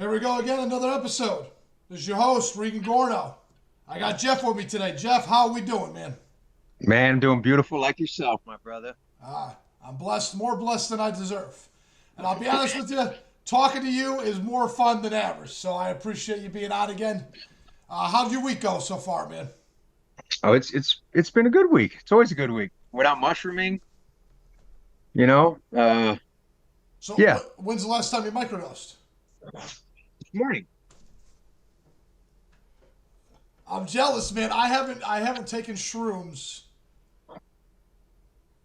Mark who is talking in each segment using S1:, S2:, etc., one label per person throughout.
S1: Here we go again, another episode. This is your host, Regan Gorno. I got Geoff with me today. Geoff, how are we doing, man?
S2: Man, I'm doing beautiful like yourself, my brother.
S1: I'm blessed, more blessed than I deserve. And I'll be honest with you, talking to you is more fun than average. So I appreciate you being on again. How'd your week go so far, man?
S2: Oh, it's been a good week. It's always a good week. Went out mushrooming, you know.
S1: So
S2: Yeah,
S1: when's the last time you microdosed?
S2: this morning.
S1: I'm jealous, man. I haven't taken shrooms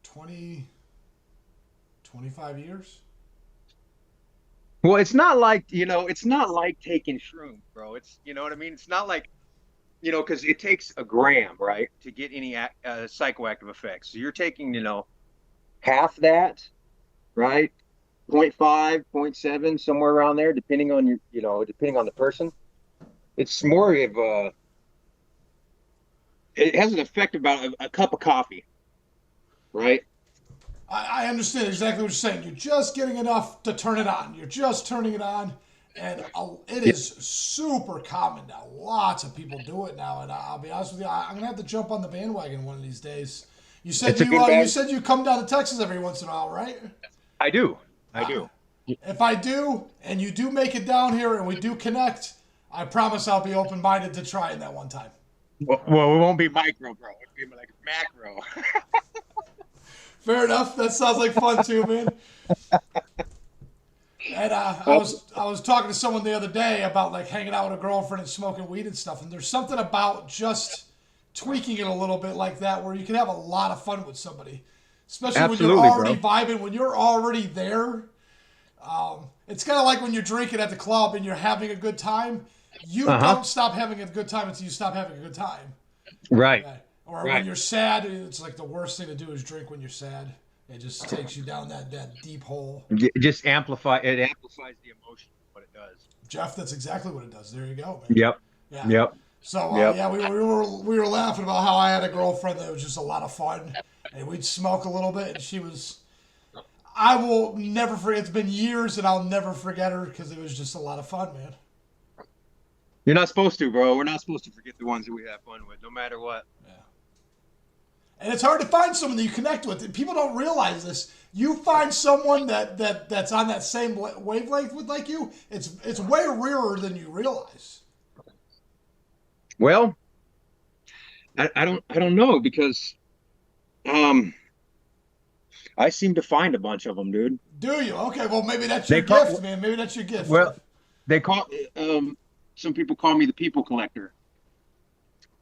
S1: 20, 25 years.
S2: Well, it's not like, it's not like taking shrooms, bro. It's, you know what I mean? It's not like, because it takes a gram, right, to get any psychoactive effects. So you're taking, half that, right? Point 0.5, point 0.7, somewhere around there, depending on depending on the person. It's more of it has an effect about a cup of coffee, right?
S1: I understand exactly what you're saying. You're just getting enough to turn it on. You're just turning it on, and it
S2: Yeah,
S1: is super common now. Lots of people do it now, and I'll be honest with you, I'm gonna have to jump on the bandwagon one of these days. You said
S2: it's a
S1: you
S2: good
S1: you
S2: bag.
S1: said you come down to Texas every once in a while, right?
S2: I do. I
S1: Uh,
S2: do.
S1: if I do, and you do make it down here, and we do connect, I promise I'll be open minded to trying that one time.
S2: Well, it won't be micro, bro. It'll be like macro.
S1: Fair enough. That sounds like fun too, man. And I was talking to someone the other day about like hanging out with a girlfriend and smoking weed and stuff. And there's something about just tweaking it a little bit like that where you can have a lot of fun with somebody, especially when you're
S2: Absolutely,
S1: already
S2: bro.
S1: vibing, when you're already there. It's kind of like when you're drinking at the club and you're having a good time. You
S2: Uh-huh.
S1: don't stop having a good time until you stop having a good time.
S2: Right.
S1: Okay. Or when
S2: Right.
S1: you're sad, it's like the worst thing to do is drink when you're sad. It just takes you down that deep hole.
S2: It amplifies the emotion, what it does.
S1: Geoff, that's exactly what it does. There you go, man.
S2: Yep.
S1: Yeah.
S2: Yep.
S1: So
S2: Yep.
S1: yeah, we were laughing about how I had a girlfriend that was just a lot of fun, and we'd smoke a little bit, and she was. I will never forget. It's been years, and I'll never forget her because it was just a lot of fun, man.
S2: You're not supposed to, bro. We're not supposed to forget the ones that we have fun with, no matter what.
S1: Yeah. And it's hard to find someone that you connect with. People don't realize this. You find someone that's on that same wavelength with like you. It's way rarer than you realize.
S2: Well, I don't know because um I seem to find a bunch of them, dude.
S1: Do you? Okay, well maybe that's your
S2: They call
S1: gift, man. Maybe that's your gift,
S2: well,
S1: Jeff.
S2: they call some people call me the people collector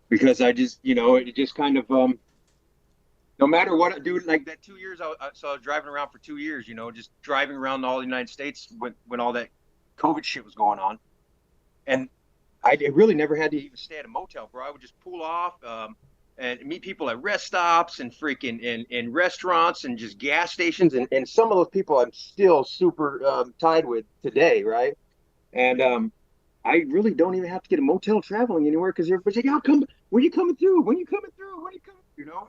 S2: because I just, it just kind of no matter what I do, like that 2 years, so I was driving around for 2 years, just driving around all the United States when all that COVID shit was going on. And I really never had to even stay at a motel, bro. I would just pull off and meet people at rest stops and freaking in restaurants and just gas stations. And some of those people I'm still super tied with today, right? And I really don't even have to get a motel traveling anywhere because everybody's like, "How come? When you coming through? When you coming through? When you coming?"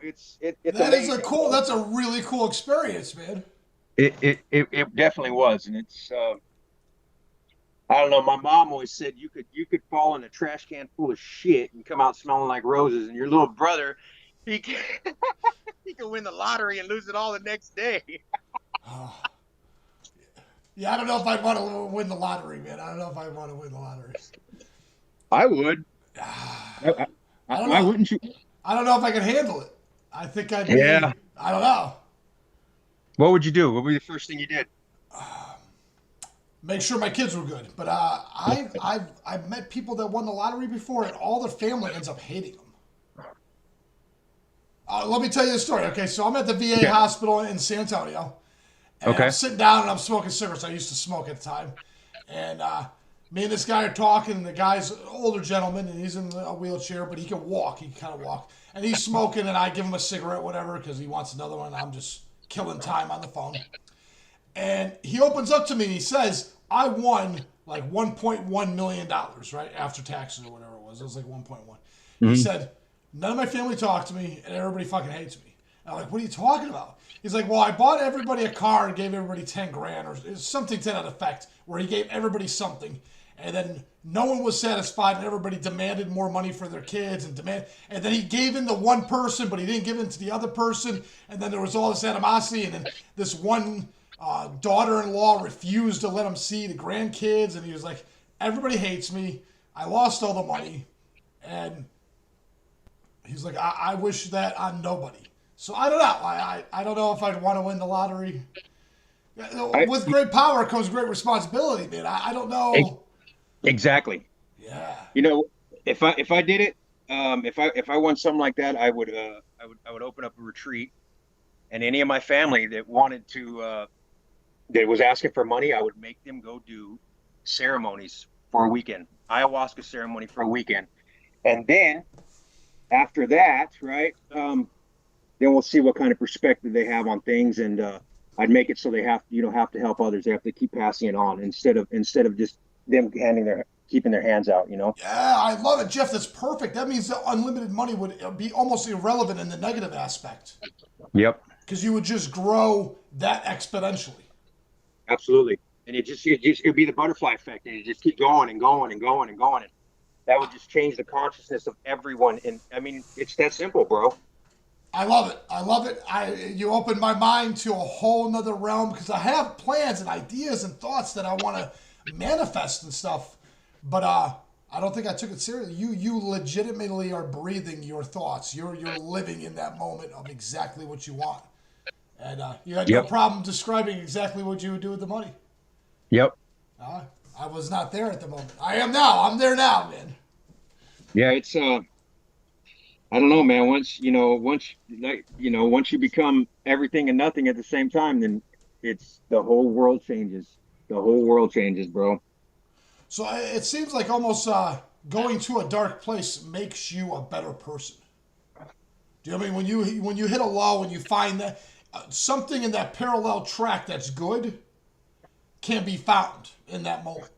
S2: It's
S1: That is a
S2: amazing,
S1: cool.
S2: bro.
S1: That's a really cool experience, man.
S2: It definitely was, and it's I don't know. My mom always said you could fall in a trash can full of shit and come out smelling like roses, and your little brother, he can, he can win the lottery and lose it all the next day.
S1: Yeah, I don't know if I'd want to win the lottery, man. I don't know if I want to win the lottery.
S2: I would. I,
S1: I don't
S2: why
S1: know.
S2: wouldn't you?
S1: I don't know if I could handle it. I think I'd be.
S2: Yeah.
S1: I don't know.
S2: What would you do? What would be the first thing you did?
S1: Make sure my kids were good. But I've met people that won the lottery before, and all their family ends up hating them. Let me tell you the story. Okay, so I'm at the VA
S2: Okay.
S1: hospital in San Antonio, and I'm
S2: Okay.
S1: sitting down and I'm smoking cigarettes. I used to smoke at the time, and me and this guy are talking. And the guy's an older gentleman, and he's in a wheelchair, but he can walk. He can kind of walk, and he's smoking. And I give him a cigarette, whatever, because he wants another one. I'm just killing time on the phone. And he opens up to me and he says, I won like $1.1 million, dollars, right? After taxes or whatever it was. It was like 1.1. He
S2: Hmm.
S1: said, none of my family talked to me and everybody fucking hates me. And I'm like, what are you talking about? He's like, well, I bought everybody a car and gave everybody 10 grand or something to that effect, where he gave everybody something. And then no one was satisfied, and everybody demanded more money for their kids, and then he gave in to one person, but he didn't give in to the other person, and then there was all this animosity, and then this one daughter-in-law refused to let him see the grandkids, and he was like, everybody hates me, I lost all the money, and he's like, I wish that on nobody. So I don't know. I don't know if I'd want to win the lottery.
S2: I,
S1: With great power comes great responsibility, man. I don't know.
S2: exactly.
S1: Yeah.
S2: You know, if I did it, if I won something like that, I would open up a retreat, and any of my family that wanted to that was asking for money, I would make them go do ceremonies for a weekend, ayahuasca ceremony for a weekend, and then after that, right? Then we'll see what kind of perspective they have on things, and I'd make it so they have you don't have to help others; they have to keep passing it on instead of just them keeping their hands out.
S1: Yeah, I love it, Jeff. That's perfect. That means that unlimited money would be almost irrelevant in the negative aspect
S2: Yep,
S1: because you would just grow that exponentially.
S2: absolutely. And it'd be the butterfly effect, and you just keep going and going and going and going, and that would just change the consciousness of everyone. And I mean, it's that simple, bro.
S1: I love it. I love it. You opened my mind to a whole nother realm because I have plans and ideas and thoughts that I want to manifest and stuff. But I don't think I took it seriously. You legitimately are breathing your thoughts. You're living in that moment of exactly what you want, and you had no
S2: Yep,
S1: problem describing exactly what you would do with the money.
S2: yep.
S1: Uh, I was not there at the moment. I am now. I'm there now, man.
S2: Yeah, it's I don't know, man. Once you become everything and nothing at the same time, then it's the whole world changes. The whole world changes, bro.
S1: So it seems like almost going to a dark place makes you a better person. Do you know what I mean when you hit a low and you find that something in that parallel track that's good can be found in that moment?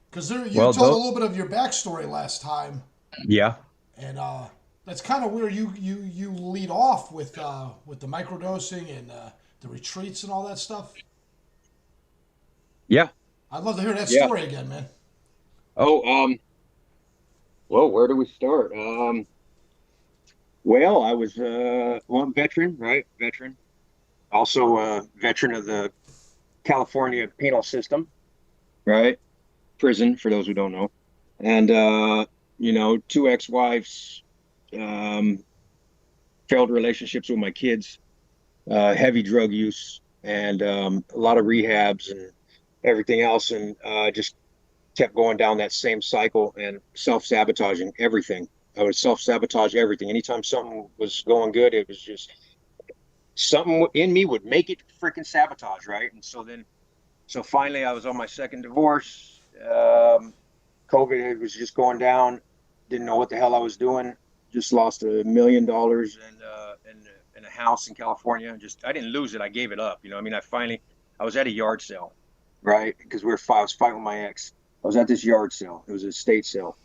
S1: Because you
S2: Well,
S1: told a
S2: though,
S1: little bit of your backstory last time,
S2: yeah,
S1: and that's kind of where you lead off with the microdosing and the retreats and all that stuff.
S2: yeah,
S1: I'd love to hear that
S2: yeah.
S1: story again, man.
S2: Oh, well, where do we start? Well, I'm veteran, right? Veteran. Also a veteran of the California penal system, right? Prison, for those who don't know. And two ex-wives, um, failed relationships with my kids, heavy drug use, and a lot of rehabs and everything else, and just kept going down that same cycle and self-sabotaging everything. I would self-sabotage everything. Anytime something was going good, it was just something in me would make it freaking sabotage, right? So finally, I was on my second divorce. COVID was just going down. Didn't know what the hell I was doing. Just lost $1 million in a house in California. Just I didn't lose it. I gave it up. I mean, I was at a yard sale, right? Because I was fighting with my ex. I was at this yard sale. It was an estate sale.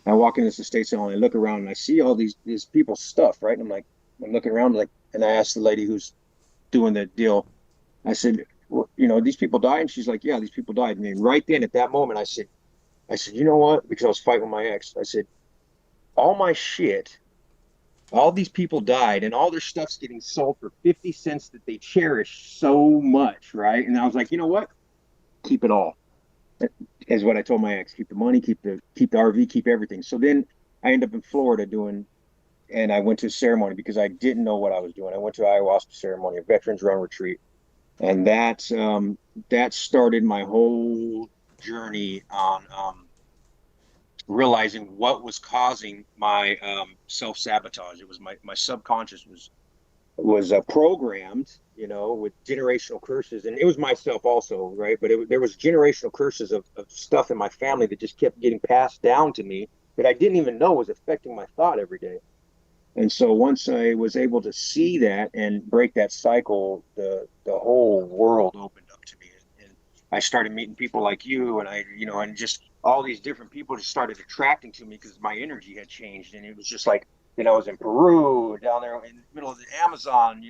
S2: I walk in this estate sale and I look around and I see all these people's stuff, right? And I'm looking around like, and I asked the lady who's doing the deal. I said, well, these people died, and she's like, yeah, these people died. And then right then at that moment, I said, you know what? Because I was fighting with my ex. I said, all my shit, all these people died, and all their stuff's getting sold for 50 cents that they cherish so much, right? And I was like, you know what? Keep it all. Is what I told my ex. Keep the money, keep the RV, keep everything. So then I ended up in Florida and I went to a ceremony because I didn't know what I was doing. I went to an ayahuasca ceremony, a veterans run retreat, and that started my whole journey on realizing what was causing my self sabotage. It was my subconscious was programmed, with generational curses, and it was myself also, right? But there was generational curses of stuff in my family that just kept getting passed down to me that I didn't even know was affecting my thought every day. And so once I was able to see that and break that cycle, the whole world opened up to me, and I started meeting people like you, and and just all these different people just started attracting to me because my energy had changed, and it was just like, I was in Peru, down there in the middle of the Amazon, and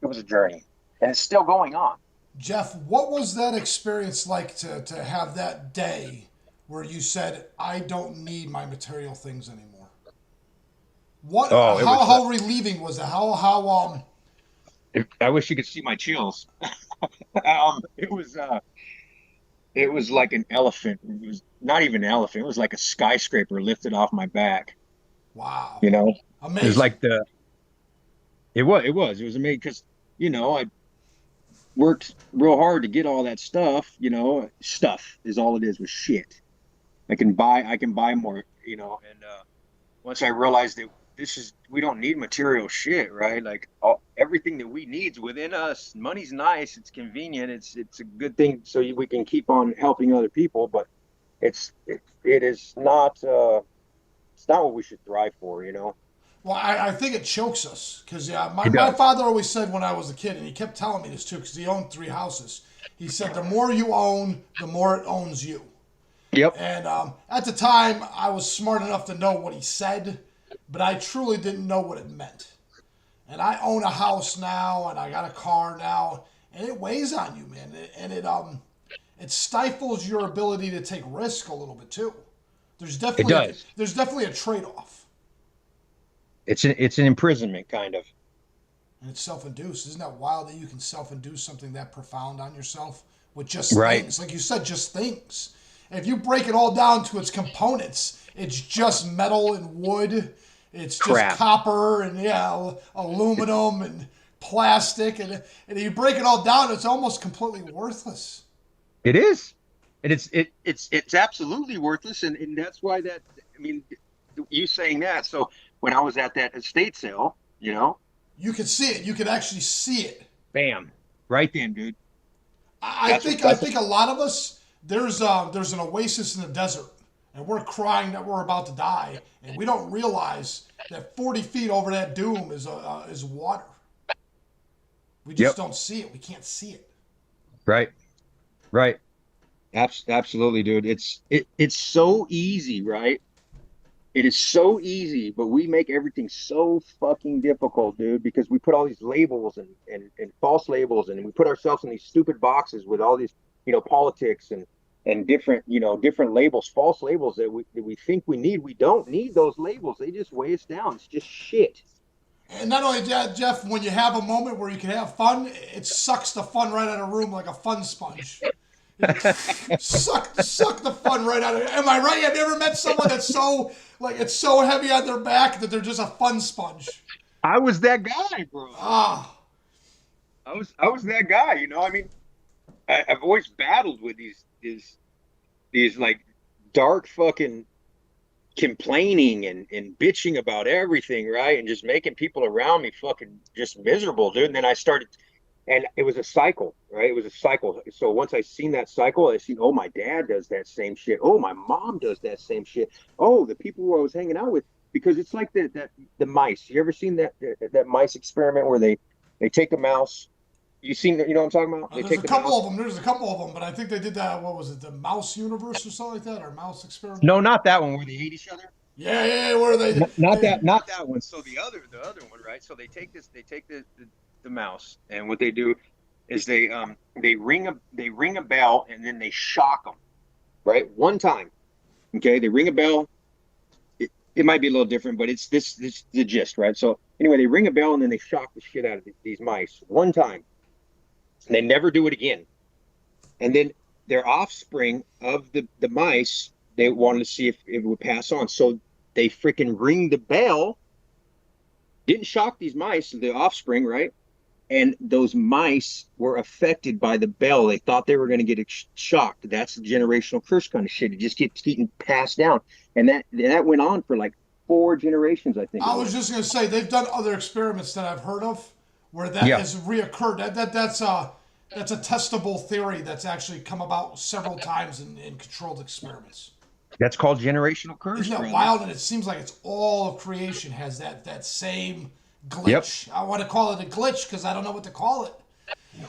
S2: it was a journey, and it's still going on.
S1: Geoff, what was that experience like to have that day where you said, I don't need my material things anymore? What,
S3: Oh, it was.
S1: how relieving was that?
S3: I wish you could see my chills. It was. It was like an elephant. It was not even an elephant. It was like a skyscraper lifted off my back.
S1: Wow.
S3: You know, it was
S1: Amazing.
S3: like the. It was amazing because I worked real hard to get all that stuff. Stuff is all it is with shit. I can buy more. And once I realized that we don't need material shit, right? Like everything that we need's within us. Money's nice, it's convenient, it's a good thing, so we can keep on helping other people. But it is not it's not what we should thrive for.
S1: Well, I think it chokes us because yeah, my,
S3: It
S1: my
S3: does.
S1: father always said when I was a kid, and he kept telling me this too because he owned three houses. He said, the more you own, the more it owns you.
S3: Yep.
S1: And at the time, I was smart enough to know what he said, but I truly didn't know what it meant. And I own a house now, and I got a car now, and it weighs on you, man. And it stifles your ability to take risk a little bit too. There's
S3: It
S1: definitely
S3: does.
S1: a trade off,
S3: It's an imprisonment kind of.
S1: and it's self induced. Isn't that wild that you can self induce something that profound on yourself with just
S3: Right.
S1: things, like you said, just things. And if you break it all down to its components, it's just metal and wood. It's just
S3: Crap.
S1: copper and yeah, aluminum and plastic, and if you break it all down, it's almost completely worthless.
S3: It is. And it's absolutely worthless, and that's why that I mean you saying that. So when I was at that estate sale,
S1: You can see it. You can actually see it.
S3: bam, right then, dude.
S1: I
S3: That's
S1: think I
S3: that's
S1: think a lot of us there's an oasis in the desert, and we're crying that we're about to die, and we don't realize that 40 feet over that doom is water. We just
S3: Yep.
S1: don't see it. We can't see it.
S3: Right. Right. Absolutely, dude. It's so easy, right? It is so easy, but we make everything so fucking difficult, dude, because we put all these labels and false labels, and we put ourselves in these stupid boxes with all these, politics and different labels, false labels that we think we need. We don't need those labels. They just weigh us down. It's just shit.
S1: And not only that, Geoff, when you have a moment where you can have fun, it sucks the fun right out of the room like a fun sponge. Suck the fun right out of it. Am I right? Have you ever met someone that's so like it's so heavy on their back that they're just a fun sponge?
S3: I was that guy, bro.
S1: Ah,
S3: I was that guy. I mean, I've always battled with these like dark fucking complaining and bitching about everything, right? And just making people around me fucking just miserable, dude. And then I started, and it was a cycle, right? It was a cycle. So once I seen that cycle, I seen, oh, my dad does that same shit. Oh, my mom does that same shit. Oh, the people who I was hanging out with, because it's like the mice. You ever seen that mice experiment where they take a mouse? You know what I'm talking about? They
S1: there's
S3: take
S1: a
S3: the
S1: couple
S3: mouse.
S1: of them. There's a couple of them, but I think they did that. What was it? The mouse universe or something like that, or mouse experiment?
S3: No, not that one where they hate each other.
S1: Yeah, yeah. Where
S3: Not
S1: they
S3: that, not that one. So the other one, right? So they take the mouse, and what they do is they ring a bell, and then they shock them, right? One time, okay? They ring a bell. It might be a little different, but it's this the gist, right? So anyway, they ring a bell, and then they shock the shit out of these mice one time, and they never do it again. And then their offspring of the mice, they wanted to see if it would pass on. So they freaking ring the bell, didn't shock these mice, the offspring, right? And those mice were affected by the bell. They thought they were going to get shocked. That's the generational curse kind of shit. It just keeps getting passed down. And that went on for like 4 generations, I think it
S1: I was
S3: was.
S1: just gonna say they've done other experiments that I've heard of where that
S3: Yeah.
S1: has reoccurred. That's a testable theory that's actually come about several times in controlled experiments.
S3: That's called generational curse,
S1: Isn't that
S3: brother.
S1: wild? And it seems like it's all of creation has that same
S3: Yep.
S1: glitch. I want to call it a glitch because I don't know what to call it.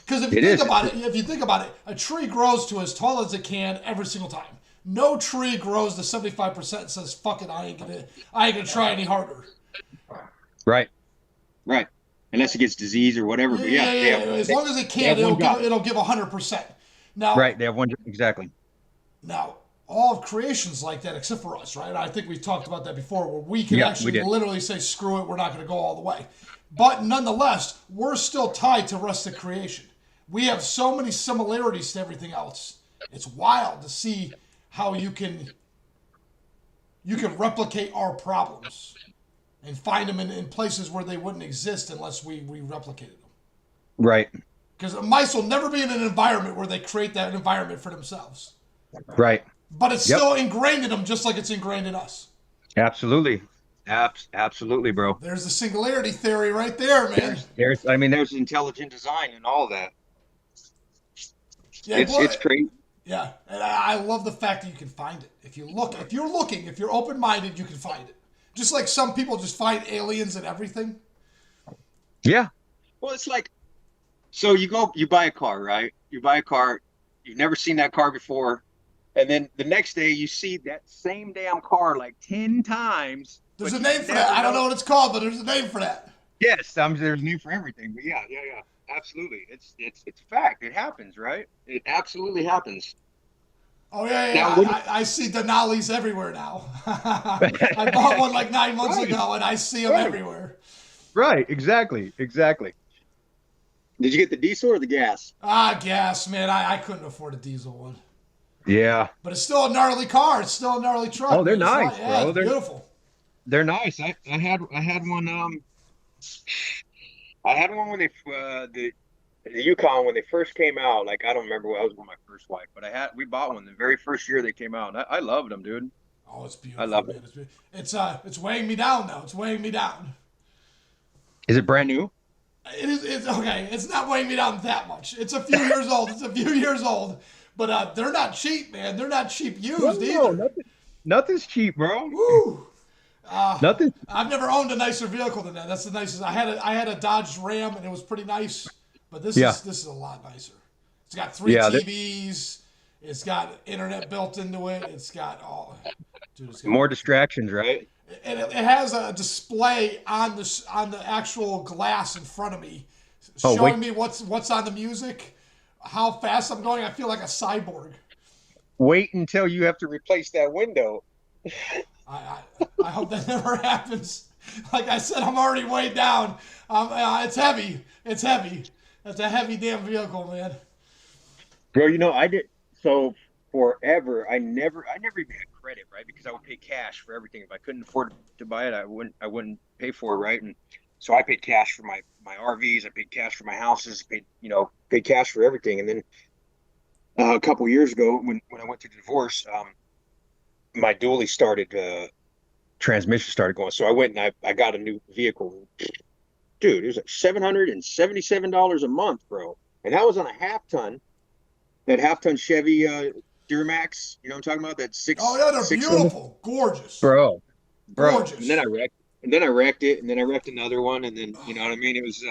S1: Because
S3: It is.
S1: if you think about it, a tree grows to as tall as it can every single time. No tree grows to 75% and says, "Fuck it, I ain't gonna try any harder."
S3: Right. Right. unless it gets disease or whatever.
S1: Yeah,
S3: But
S1: yeah,
S3: yeah,
S1: yeah, yeah. As long as it
S3: they have
S1: can,
S3: one job.
S1: it'll give 100%. Now,
S3: Right. They have one exactly.
S1: now, all of creation's like that except for us, right? I think we talked about that before, where we can
S3: Yeah, we
S1: actually
S3: did.
S1: literally say, "Screw it, we're not going to go all the way." But nonetheless, we're still tied to the rest of creation. We have so many similarities to everything else. It's wild to see how you can replicate our problems and find them in places where they wouldn't exist unless we replicated them.
S3: Right.
S1: Because mice will never be in an environment where they create that environment for themselves.
S3: Right.
S1: But it's
S3: Yep.
S1: still ingrained in them just like it's ingrained in us.
S3: Absolutely. Absolutely, bro.
S1: There's the singularity theory right there, man.
S3: I mean, there's intelligent design and all that.
S1: Yeah, boy.
S3: It's crazy.
S1: Yeah, and I love the fact that you can find it. If you're looking, if you're open-minded, you can find it. Just like some people just find aliens and everything.
S3: Yeah. Well, it's like, so you buy a car, right? You buy a car, you've never seen that car before, and then the next day you see that same damn car like 10 times.
S1: There's
S3: but
S1: a
S3: you
S1: name for
S3: never
S1: that. I don't know what it's called, but there's a name for that.
S3: Yes, there's a name for everything. But yeah. Absolutely. It's fact. It happens, right? It absolutely happens.
S1: Oh yeah,
S3: Now,
S1: yeah. I see Denali's everywhere now. I bought one like 9 months
S3: right,
S1: ago, and I see them
S3: right,
S1: everywhere.
S3: right, exactly. Did you get the diesel or the gas?
S1: Ah, gas, man. I couldn't afford a diesel one,
S3: Yeah.
S1: but it's still a gnarly car. It's still a gnarly truck.
S3: Oh, they're
S1: Man. It's
S3: nice,
S1: yeah,
S3: bro.
S1: it's beautiful.
S3: They're nice. I had one I had one when the Yukon when they first came out. Like I don't remember what I was with my first wife, but we bought one the very first year they came out. And I loved them, dude.
S1: Oh, it's
S3: I
S1: beautiful,
S3: love
S1: man.
S3: it.
S1: It's weighing me down now. It's weighing me down.
S3: Is it brand new?
S1: It's okay. It's not weighing me down that much. It's a few years old. It's a few years old, but they're not cheap, man. They're not cheap used
S3: No,
S1: either.
S3: nothing's cheap, bro.
S1: Woo!
S3: Nothing.
S1: I've never owned a nicer vehicle than that. That's the nicest. I had a Dodge Ram and it was pretty nice, but
S3: Yeah,
S1: this is a lot nicer. It's got three
S3: yeah.
S1: TVs. It's got internet built into it. It's got dude. It's got
S3: More distractions, right?
S1: and it has a display on the actual glass in front of me,
S3: Oh, wait.
S1: showing me what's on the music, how fast I'm going. I feel like a cyborg.
S3: Wait until you have to replace that window.
S1: I hope that never happens. Like I said, I'm already way down. It's heavy. It's heavy. That's a heavy damn vehicle, man.
S3: Bro, I did so forever. I never even had credit, right? Because I would pay cash for everything. If I couldn't afford to buy it, I wouldn't pay for it, right? And so I paid cash for my RVs, I paid cash for my houses, paid cash for everything. And then a couple years ago, when I went through the divorce, my dually started transmission started going. So I went and I got a new vehicle. Dude, it was like $777 a month, bro. And that was on a that half ton Chevy Duramax. You know what I'm talking about? That
S1: Oh yeah, they're
S3: six
S1: beautiful, gorgeous,
S3: bro.
S1: gorgeous.
S3: And then I wrecked it, and then I wrecked another one, and then you know what I mean? It was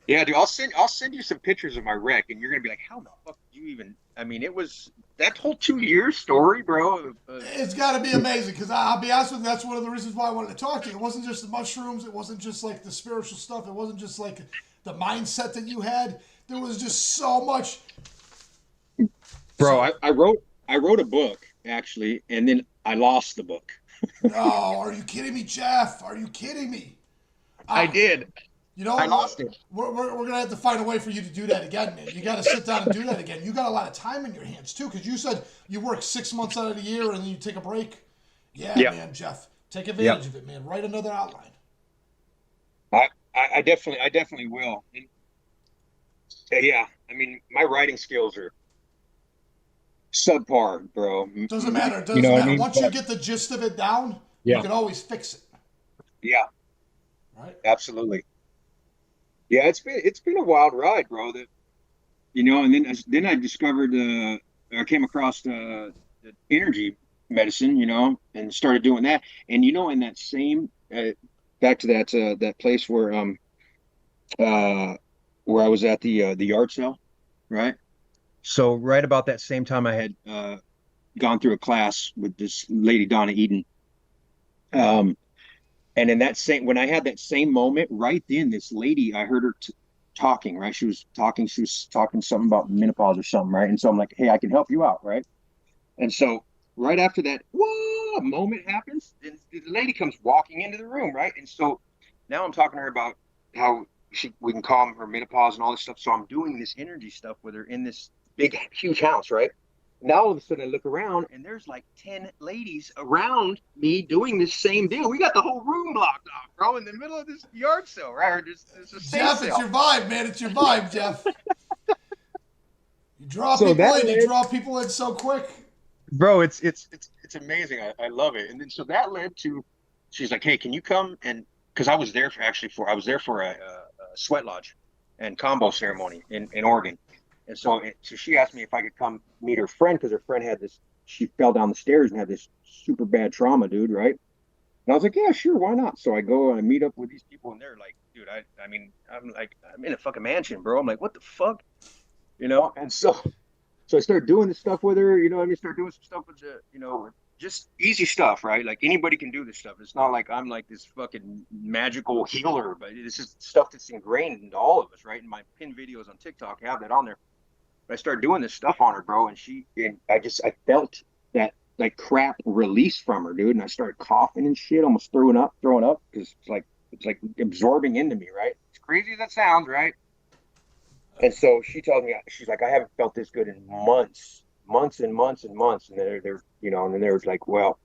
S3: yeah, dude, I'll send you some pictures of my wreck, and you're gonna be like, how the fuck did you even? I mean, it was that whole 2 year story, bro.
S1: It's got to be amazing because I'll be honest with you, that's one of the reasons why I wanted to talk to you. It wasn't just the mushrooms. It wasn't just like the spiritual stuff. It wasn't just like the mindset that you had. There was just so much.
S3: Bro, I wrote a book actually, and then I lost the book.
S1: No, are you kidding me, Geoff? Are you kidding me?
S3: I did.
S1: You know,
S3: I lost it.
S1: We're going to have to find a way for you to do that again, man. You got to sit down and do that again. You got a lot of time in your hands, too, because you said you work 6 months out of the year and then you take a break. Yeah,
S3: Yep.
S1: man, Geoff. Take advantage of it, man. Write another outline.
S3: I definitely will. And, yeah, I mean, my writing skills are subpar, bro.
S1: Doesn't matter. It
S3: You
S1: doesn't
S3: know what
S1: matter.
S3: I mean?
S1: Once you get the gist of it down, you
S3: Yeah.
S1: can always fix it,
S3: Yeah,
S1: right?
S3: absolutely. Yeah, it's been a wild ride, bro. And then I discovered I came across the energy medicine, and started doing that. And in that same back to that place where I was at the yard sale, right? So right about that same time, I had gone through a class with this lady Donna Eden. Um, And in that same, when I had that same moment, right then, this lady, I heard her talking, right? She was talking something about menopause or something, right? And so I'm like, hey, I can help you out, right? And so right after that, whoa, moment happens, and the lady comes walking into the room, right? And so now I'm talking to her about how we can calm her menopause and all this stuff. So I'm doing this energy stuff with her in this big, huge house, right? Now all of a sudden I look around and there's like 10 ladies around me doing this same deal. We got the whole room blocked off, bro, in the middle of this yard sale, right? Or this estate
S1: Jeff, it's
S3: sale.
S1: your vibe, man. It's your vibe, Jeff. You draw
S3: So
S1: people
S3: that
S1: in. You
S3: led,
S1: draw people in so quick.
S3: bro, it's amazing. I love it. And then so that led to, she's like, hey, can you come? And because I was there for I was there for a sweat lodge and combo ceremony in Oregon. And so she asked me if I could come meet her friend because her friend had this, she fell down the stairs and had this super bad trauma, dude, right? And I was like, yeah, sure, why not? So I go and I meet up with these people and they're like, dude, I mean, I'm like, I'm in a fucking mansion, bro. I'm like, what the fuck? You know? And so I started doing this stuff with her, you know what I mean? Start doing some stuff with the, you know, just easy stuff, right? Like anybody can do this stuff. It's not like I'm like this fucking magical healer, but it's just stuff that's ingrained into all of us, right? And my pin videos on TikTok have that on there. But I started doing this stuff on her, bro, and I felt that like crap release from her, dude. And I started coughing and shit, almost throwing up, because it's like absorbing into me, right? As crazy as that sounds, right? And so she told me, she's like, I haven't felt this good in months and months and months. And they're you know, and then they was like, well,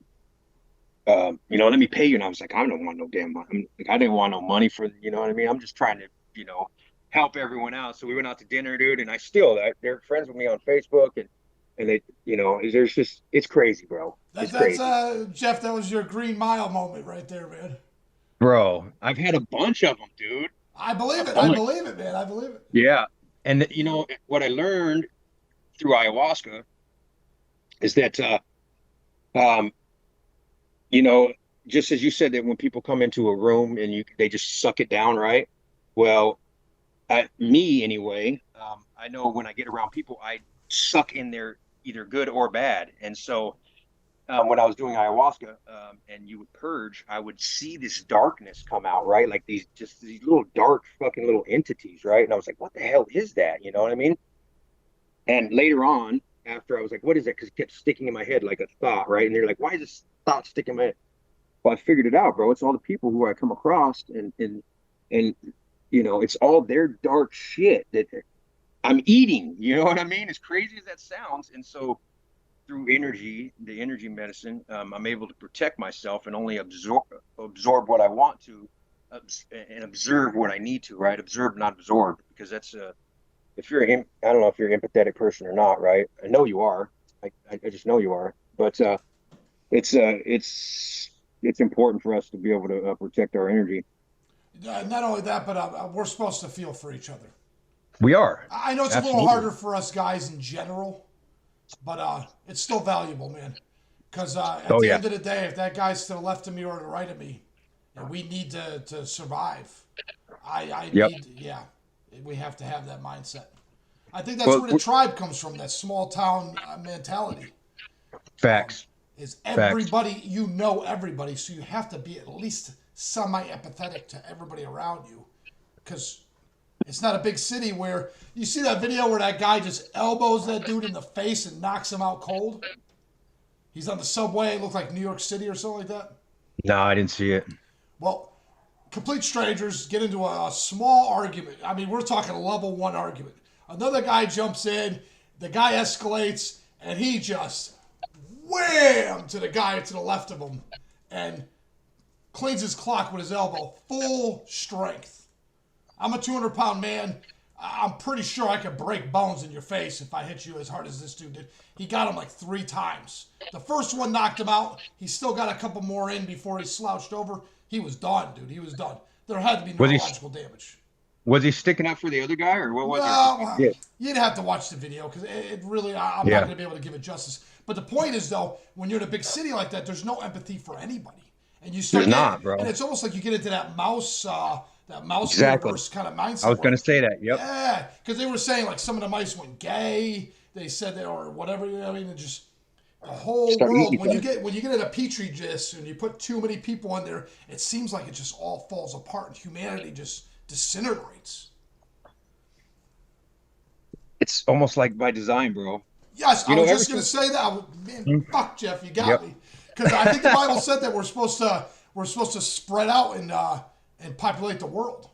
S3: you know, let me pay you. And I was like, I don't want no damn money. Like, I didn't want no money for, you know what I mean? I'm just trying to, you know, help everyone out. So we went out to dinner, dude. And they're friends with me on Facebook and they, you know, there's just, it's crazy, bro. It's
S1: That's
S3: crazy.
S1: Jeff. That was your Green Mile moment right there, man.
S3: Bro, I've had a bunch of them, dude.
S1: I
S3: A
S1: believe it. I
S3: bunch.
S1: believe it, man. I believe it.
S3: Yeah. And you know what I learned through ayahuasca is that um, you know, just as you said that when people come into a room and they just suck it down, right? Well, me anyway, I know when I get around people, I suck in there either good or bad. And so when I was doing ayahuasca and you would purge, I would see this darkness come out, right? Like these little dark fucking little entities, right? And I was like, what the hell is that? You know what I mean? And later on, after I was like, what is that? Because it kept sticking in my head like a thought, right? And they're like, why is this thought sticking in my head? Well, I figured it out, bro. It's all the people who I come across and you know, it's all their dark shit that I'm eating. You know what I mean? As crazy as that sounds. And so through the energy medicine, I'm able to protect myself and only absorb what I want to, and observe what I need to. Right? Observe, not absorb, because that's if you're I don't know if you're an empathetic person or not. Right? I know you are. I just know you are. But it's it's important for us to be able to protect our energy.
S1: Not only that, but we're supposed to feel for each other.
S3: We are.
S1: I know it's a little
S3: Absolutely.
S1: harder for us guys in general, but it's still valuable, man. Because at
S3: Oh
S1: the
S3: yeah.
S1: end of the day, if that guy's to the left of me or to the right of me, and we need to survive, I
S3: Yep.
S1: need, yeah, we have to have that mindset. I think that's
S3: Well,
S1: where the tribe comes from, that small town mentality.
S3: facts.
S1: Is
S3: Facts.
S1: everybody, you know everybody, so you have to be at least semi empathetic to everybody around you. Because it's not a big city where you see that video where that guy just elbows that dude in the face and knocks him out cold. He's on the subway, it looked like New York City or something like that.
S3: No, I didn't see it.
S1: Well, complete strangers get into a small argument. I mean, we're talking a level one argument. Another guy jumps in, the guy escalates, and he just wham to the guy to the left of him and cleans his clock with his elbow, full strength. I'm a 200-pound man. I'm pretty sure I could break bones in your face if I hit you as hard as this dude did. He got him like 3 times. The first one knocked him out. He still got a couple more in before he slouched over. He was done, dude. He was done. There had to be
S3: Was he
S1: neurological damage.
S3: was he sticking up for the other guy or what was it?
S1: No,
S3: Yeah.
S1: you'd have to watch the video because it really, I'm not
S3: Yeah.
S1: going to be able to give it justice. But the point is, though, when you're in a big city like that, there's no empathy for anybody. And you start
S3: There's
S1: getting,
S3: not, bro.
S1: and it's almost like you get into that mouse
S3: Exactly.
S1: universe kind of
S3: I
S1: mindset.
S3: was gonna say that. Yep.
S1: Yeah, because they were saying like some of the mice went gay. They said they or whatever. You know what I mean, it just The whole
S3: Start eating
S1: world,
S3: each other.
S1: when you get in a petri dish and you put too many people in there, it seems like it just all falls apart and humanity just disintegrates.
S3: It's almost like by design, bro.
S1: Yes,
S3: You
S1: I
S3: know,
S1: was
S3: ever
S1: just going to
S3: since.
S1: say that. Man, fuck Jeff, you got
S3: Yep.
S1: me. Because I think the Bible said that we're supposed to spread out and populate the world,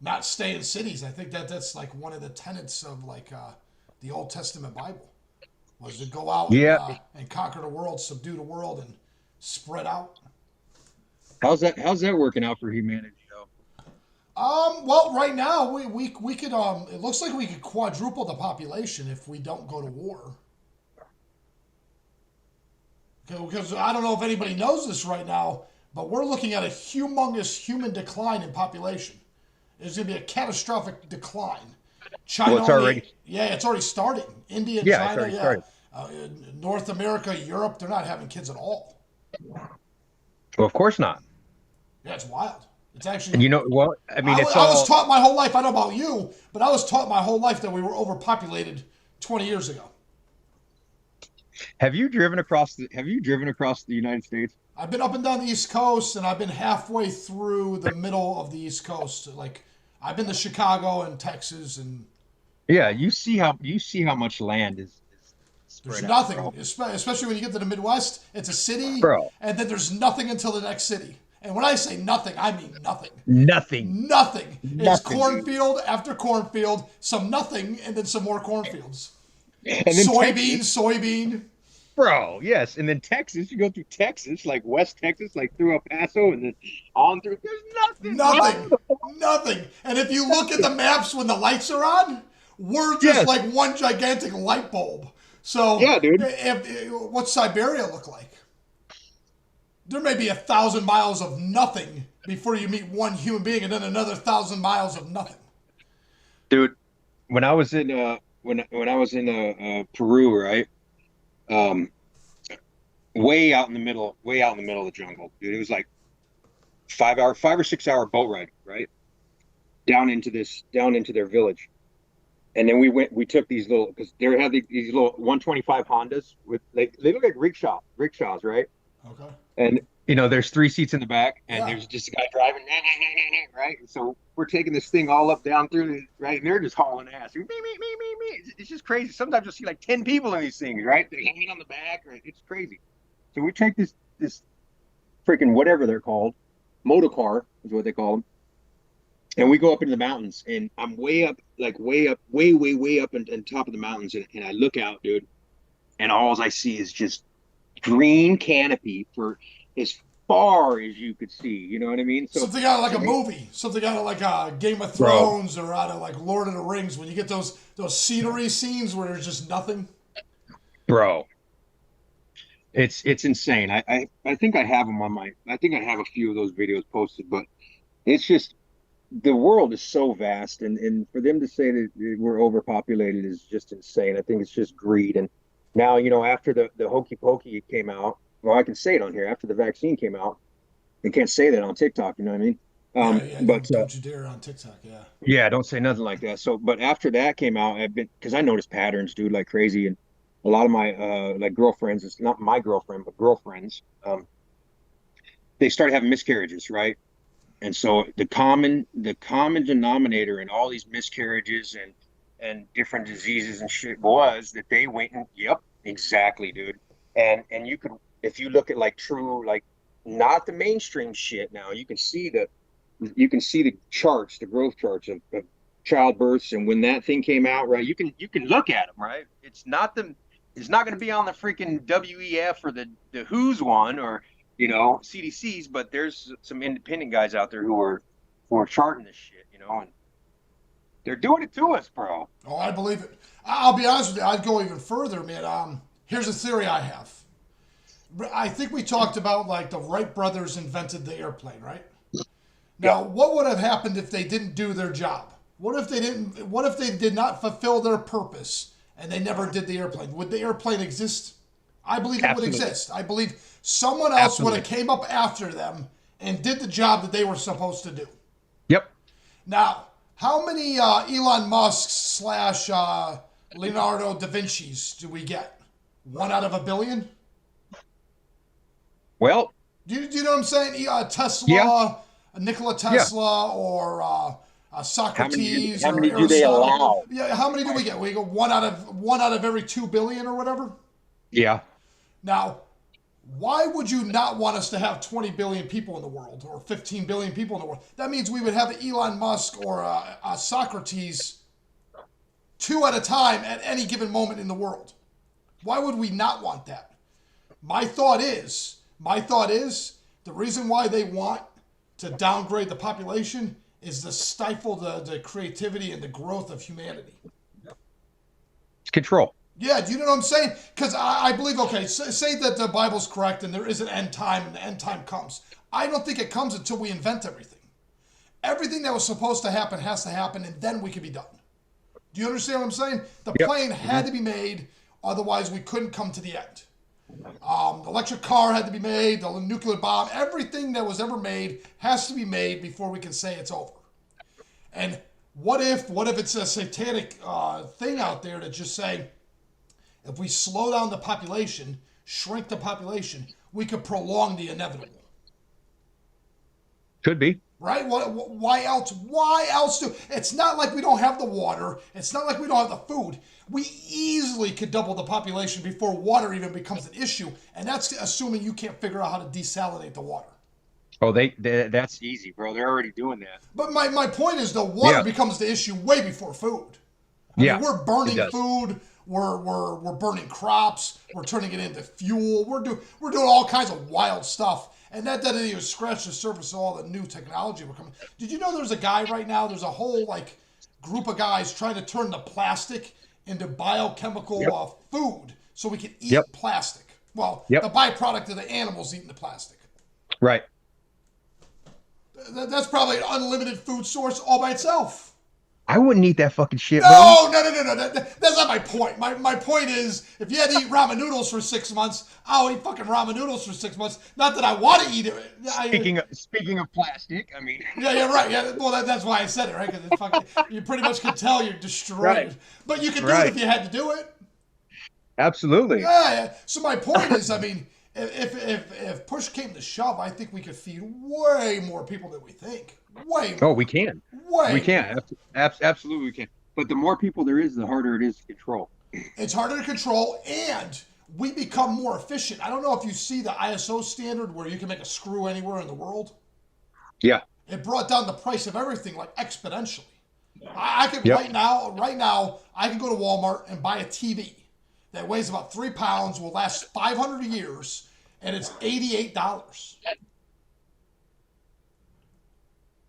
S1: not stay in cities. I think that's like one of the tenets of like the Old Testament Bible was to go out
S3: Yeah.
S1: and conquer the world, subdue the world, and spread out.
S3: How's that working out for humanity, though?
S1: Well, right now we could it looks like we could quadruple the population if we don't go to war. Because I don't know if anybody knows this right now, but we're looking at a humongous human decline in population. There's going to be a catastrophic decline. China,
S3: Well, it's already.
S1: yeah, it's already starting. India and
S3: Yeah, it's
S1: China,
S3: already
S1: yeah.
S3: started.
S1: North America, Europe, they're not having kids at all.
S3: Well, of course not.
S1: Yeah, it's wild. It's actually.
S3: And you know, well, I mean, it's
S1: I was
S3: all.
S1: taught my whole life. I don't know about you, but I was taught my whole life that we were overpopulated 20 years ago.
S3: Have you driven across the United States?
S1: I've been up and down the East Coast, and I've been halfway through the middle of the East Coast. Like, I've been to Chicago and Texas, and
S3: Yeah, you see how much land is
S1: there's
S3: spread
S1: nothing.
S3: out,
S1: Especially when you get to the Midwest, it's a city,
S3: bro.
S1: and then there's nothing until the next city. And when I say nothing, I mean nothing.
S3: Nothing.
S1: Nothing. It's
S3: Nothing,
S1: cornfield after cornfield, some nothing, and then some more cornfields.
S3: And then
S1: Soybean.
S3: bro, yes. And then Texas, you go through Texas, like West Texas, like through El Paso, and then on through. There's nothing.
S1: Nothing.
S3: bro.
S1: Nothing. And if you look at the maps when the lights are on, we're just
S3: Yes.
S1: like one gigantic light bulb. So,
S3: Yeah, dude.
S1: What's Siberia look like? There may be 1,000 miles of nothing before you meet one human being, and then another 1,000 miles of nothing.
S3: Dude, when I was in Peru, right? Um, way out in the middle of the jungle, dude. It was like 5 or 6 hour boat ride, right? Down into their village. And then we took these little, because they had these little 125 Hondas with, they look like rickshaws, right?
S1: Okay.
S3: And there's 3 seats in the back, and
S1: Yeah.
S3: there's just a guy driving, right? So we're taking this thing all up down through, right? And they're just hauling ass. Me. It's just crazy. Sometimes you'll see like 10 people in these things, right? They're hanging on the back, right? It's crazy. So we take this freaking whatever they're called, motor car is what they call them, and we go up into the mountains, and I'm way up, way up on top of the mountains, and I look out, dude, and all I see is just green canopy for as far as you could see. You know what I mean? So
S1: Something out of like a movie. Something out of like a Game of Thrones or out of like Lord of the Rings, when you get those scenery scenes where there's just nothing.
S3: bro, it's insane. I think I have them I think I have a few of those videos posted, but it's just, the world is so vast, and for them to say that we're overpopulated is just insane. I think it's just greed. And now, after the hokey pokey came out, well, I can say it on here, after the vaccine came out. They can't say that on TikTok, you know what I mean? But
S1: don't you dare on TikTok, yeah.
S3: yeah, don't say nothing like that. So, but after that came out, because I noticed patterns, dude, like crazy. And a lot of my like girlfriends, it's not my girlfriend, but girlfriends, they started having miscarriages, right? And so the common denominator in all these miscarriages and different diseases and shit was that they went and, yep, exactly, dude. And you could, if you look at like true, like not the mainstream shit now, you can see the charts, the growth charts of childbirths. And when that thing came out, right, you can look at them, right? It's not going to be on the freaking WEF or the WHO's one, or CDC's, but there's some independent guys out there who are charting this shit, and they're doing it to us, bro.
S1: Oh, I believe it. I'll be honest with you, I'd go even further, man. Here's a theory I have. I think we talked about like the Wright brothers invented the airplane, right? Now, what would have happened if they didn't do their job? What if they did not fulfill their purpose and they never did the airplane? Would the airplane exist? I believe it would exist. I believe someone else would have came up after them and did the job that they were supposed to do.
S3: Yep.
S1: Now, how many Elon Musk's / Leonardo da Vinci's do we get? 1 out of a billion.
S3: Well,
S1: Do you know what I'm saying? Tesla,
S3: yeah,
S1: Nikola
S3: yeah.
S1: Tesla, or Socrates,
S3: How
S1: or
S3: many do they
S1: Aristotle.
S3: allow?
S1: Yeah, how many do we get? We go 1 out of every 2 billion or whatever.
S3: Yeah.
S1: Now, why would you not want us to have 20 billion people in the world or 15 billion people in the world? That means we would have Elon Musk or Socrates 2 at a time at any given moment in the world. Why would we not want that? My thought is, the reason why they want to downgrade the population is to stifle the creativity and the growth of humanity.
S3: It's control.
S1: Yeah, do you know what I'm saying? Because I believe, okay, say that the Bible's correct and there is an end time and the end time comes. I don't think it comes until we invent everything. Everything that was supposed to happen has to happen, and then we can be done. Do you understand what I'm saying? The plane had to be made, otherwise we couldn't come to the end. The electric car had to be made, the nuclear bomb, everything that was ever made has to be made before we can say it's over. And what if it's a satanic thing out there to just say, if we slow down the population, shrink the population, we could prolong the inevitable.
S3: Could be.
S1: Right? Why else? Why else do? It's not like we don't have the water. It's not like we don't have the food. We easily could double the population before water even becomes an issue, and that's assuming you can't figure out how to desalinate the water.
S3: Oh, that's easy, bro. They're already doing that.
S1: But my point is, the water becomes the issue way before food. I mean, we're burning food. We're burning crops. We're turning it into fuel. We're doing all kinds of wild stuff. And that doesn't even scratch the surface of all the new technology we're coming. Did you know there's a guy right now, there's a whole group of guys trying to turn the plastic into biochemical food so we can eat plastic. Well, the byproduct of the animals eating the plastic.
S3: Right.
S1: That's probably an unlimited food source all by itself.
S3: I wouldn't eat that fucking shit, bro.
S1: No. That's not my point. My point is, if you had to eat ramen noodles for 6 months, I'll eat fucking ramen noodles for 6 months. Not that I want to eat it.
S3: Speaking of plastic, I mean.
S1: Yeah, right. Yeah, well, that's why I said it, right? Because you pretty much can tell you're destroyed. Right. But you can do it if you had to do it.
S3: Absolutely.
S1: Yeah. So my point is, I mean, if push came to shove, I think we could feed way more people than we think. Way more.
S3: Oh, we can. We can. Absolutely, we can. But the more people there is, the harder it is to control.
S1: It's harder to control, and we become more efficient. I don't know if you see the ISO standard where you can make a screw anywhere in the world.
S3: Yeah.
S1: It brought down the price of everything exponentially. I could right now, I can go to Walmart and buy a TV that weighs about 3 pounds, will last 500 years, and it's $88.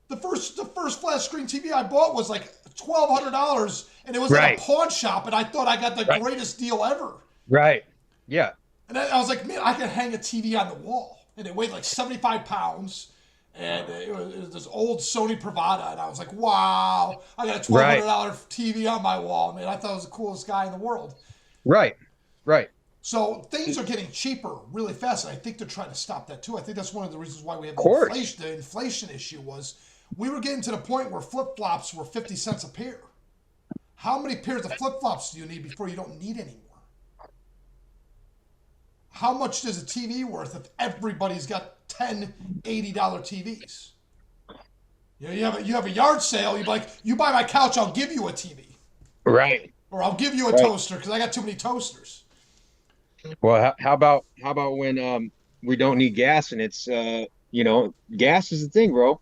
S1: The first flat screen TV I bought was like $1,200, and it was like a pawn shop, and I thought I got the greatest deal ever.
S3: Right. Yeah.
S1: And I was like, man, I could hang a TV on the wall, and it weighed like 75 pounds, and it was this old Sony Pravada, and I was like, wow, I got a $1,200 TV on my wall, man. I thought I was the coolest guy in the world.
S3: Right.
S1: So things are getting cheaper really fast, and I think they're trying to stop that too. I think that's one of the reasons why we have the inflation issue was we were getting to the point where flip-flops were 50 cents a pair. How many pairs of flip-flops do you need before you don't need any more? How much does a TV worth if everybody's got 10 $80 TVs? You have a yard sale, you're like, you buy my couch, I'll give you a TV.
S3: Right.
S1: Or I'll give you a toaster because I got too many toasters.
S3: Well, how about when we don't need gas and it's gas is the thing, bro.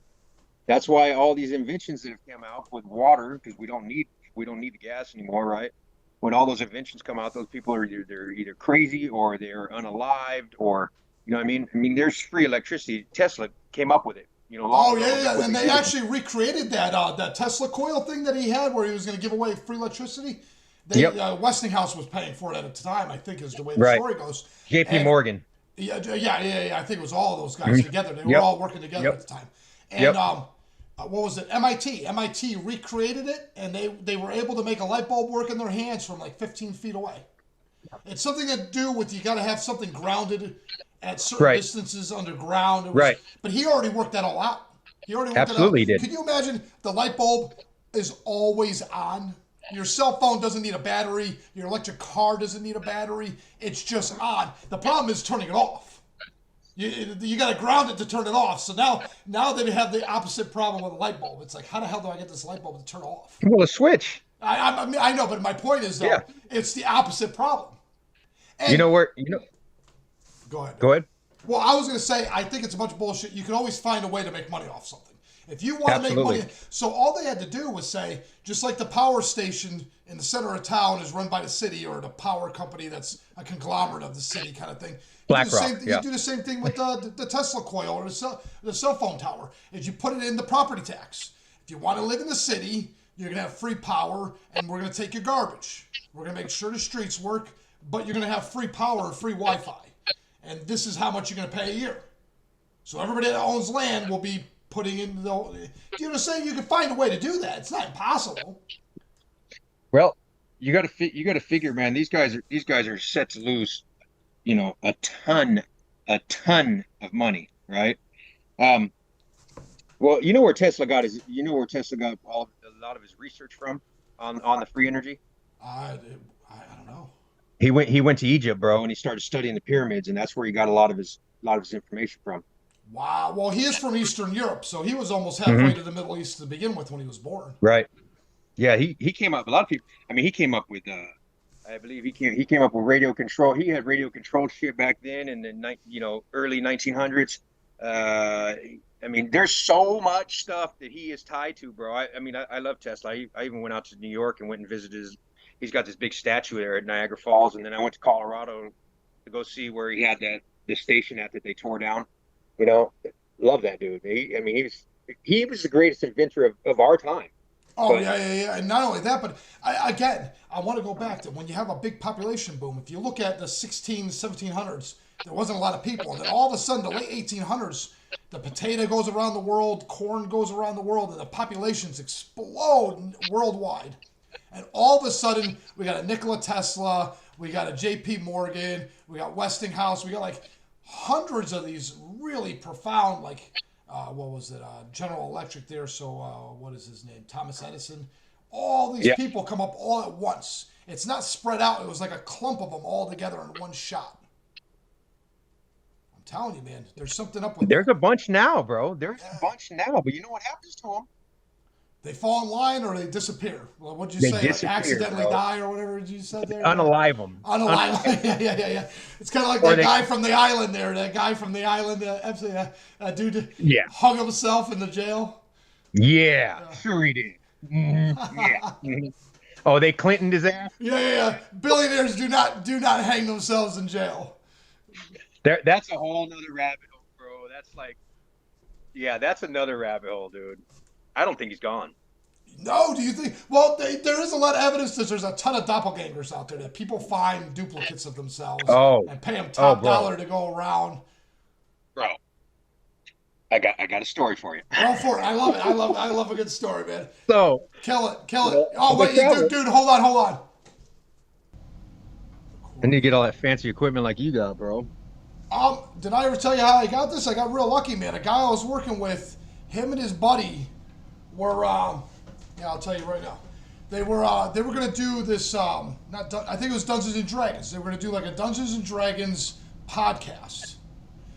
S3: That's why all these inventions that have come out with water, because we don't need the gas anymore, right? When all those inventions come out, those people are either crazy or they're unalived, or you know what I mean? I mean, there's free electricity. Tesla came up with it.
S1: And they actually recreated that Tesla coil thing that he had, where he was going to give away free electricity. Westinghouse was paying for it at the time, I think, is the way the story goes.
S3: JP Morgan.
S1: Yeah. I think it was all of those guys together. They were all working together at the time. And what was it? MIT recreated it, and they were able to make a light bulb work in their hands from like 15 feet away. It's something to do with you got to have something grounded at certain distances underground. But he already worked that all out. He already worked it out.
S3: Did.
S1: Can you imagine the light bulb is always on Your cell phone doesn't need a battery. Your electric car doesn't need a battery. It's just on. The problem is turning it off. You got to ground it to turn it off. So now they have the opposite problem with a light bulb. It's like, how the hell do I get this light bulb to turn off?
S4: Well, a switch.
S1: I know, but my point is, though,
S4: Yeah.
S1: it's the opposite problem. And, Go ahead.
S4: Go ahead.
S1: Well, I was going to say, I think it's a bunch of bullshit. You can always find a way to make money off something. If you want to make
S4: Absolutely.
S1: money, so all they had to do was say, just like the power station in the center of town is run by the city or the power company that's a conglomerate of the city kind of thing.
S4: BlackRock,
S1: You do the same thing with the Tesla coil or the cell phone tower. Is you put it in the property tax. If you want to live in the city, you're going to have free power, and we're going to take your garbage. We're going to make sure the streets work, but you're going to have free power and free Wi-Fi. And this is how much you're going to pay a year. So everybody that owns land will be putting in the. Do you know what I'm saying? You can find a way to do that. It's not impossible.
S3: Well, you got to figure, man. These guys are set to lose, a ton of money, right? Well, where Tesla got a lot of his research from on the free energy.
S1: I don't know.
S3: He went to Egypt, bro, and he started studying the pyramids, and that's where he got a lot of his information from.
S1: Wow. Well, he is from Eastern Europe, so he was almost halfway to the Middle East to begin with when he was born.
S3: Right. Yeah, he came up. A lot of people. I mean, he came up with. I believe he came up with radio control. He had radio controlled shit back then in the early 1900s. I mean, there's so much stuff that he is tied to, bro. I love Tesla. I even went out to New York and went and visited he's got this big statue there at Niagara Falls, and then I went to Colorado to go see where he had the station that they tore down. Love that dude. He was the greatest inventor of our time.
S1: Oh, yeah. And not only that, but I want to go back to when you have a big population boom. If you look at the 1700s, there wasn't a lot of people. And then all of a sudden, the late 1800s, the potato goes around the world, corn goes around the world, and the populations explode worldwide. And all of a sudden, we got a Nikola Tesla, we got a J.P. Morgan, we got Westinghouse, we got like hundreds of these really profound, like, General Electric there, so what is his name? Thomas Edison. All these people come up all at once. It's not spread out. It was like a clump of them all together in one shot. I'm telling you, man, there's something up with
S3: There's
S1: that.
S3: a bunch now, bro. There's a bunch now, but you know what happens to them?
S1: They fall in line or they disappear. Well, what'd you
S3: They
S1: say? Like
S3: disappear,
S1: accidentally
S3: bro.
S1: die or whatever you said there?
S4: Unalive them.
S1: Unalive. Yeah. It's kind of like that guy from the island there. That guy from the island, dude hung himself in the jail.
S4: Yeah, sure he did. Yeah. Oh, they Clintoned his ass?
S1: Yeah. Billionaires do not hang themselves in jail.
S3: That's a whole nother rabbit hole, bro. That's another rabbit hole, dude. I don't think he's gone.
S1: No, do you think? Well, there is a lot of evidence that there's a ton of doppelgangers out there that people find duplicates of themselves and pay them top dollar to go around.
S3: Bro, I got a story for you.
S1: Go for it. I love it. I love a good story, man.
S4: So,
S1: Kill it. Oh wait, dude, hold on.
S4: I need to get all that fancy equipment like you got, bro.
S1: Did I ever tell you how I got this? I got real lucky, man. A guy I was working with, him and his buddy were I'll tell you right now. They were gonna do this I think it was Dungeons and Dragons. They were gonna do like a Dungeons and Dragons podcast.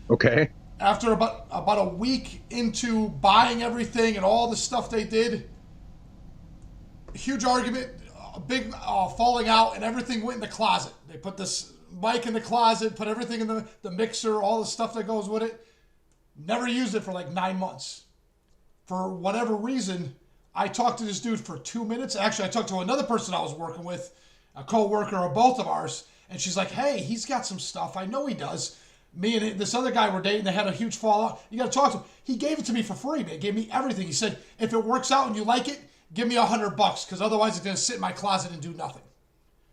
S4: Okay.
S1: After about a week into buying everything and all the stuff they did, huge argument, a big falling out, and everything went in the closet. They put this mic in the closet, put everything in the mixer, all the stuff that goes with it. Never used it for like 9 months. For whatever reason, I talked to this dude for 2 minutes. Actually, I talked to another person I was working with, a co-worker of both of ours, and she's like, hey, he's got some stuff. I know he does. Me and this other guy were dating. They had a huge fallout. You got to talk to him. He gave it to me for free, man. He gave me everything. He said, if it works out and you like it, give me $100 because otherwise it's going to sit in my closet and do nothing.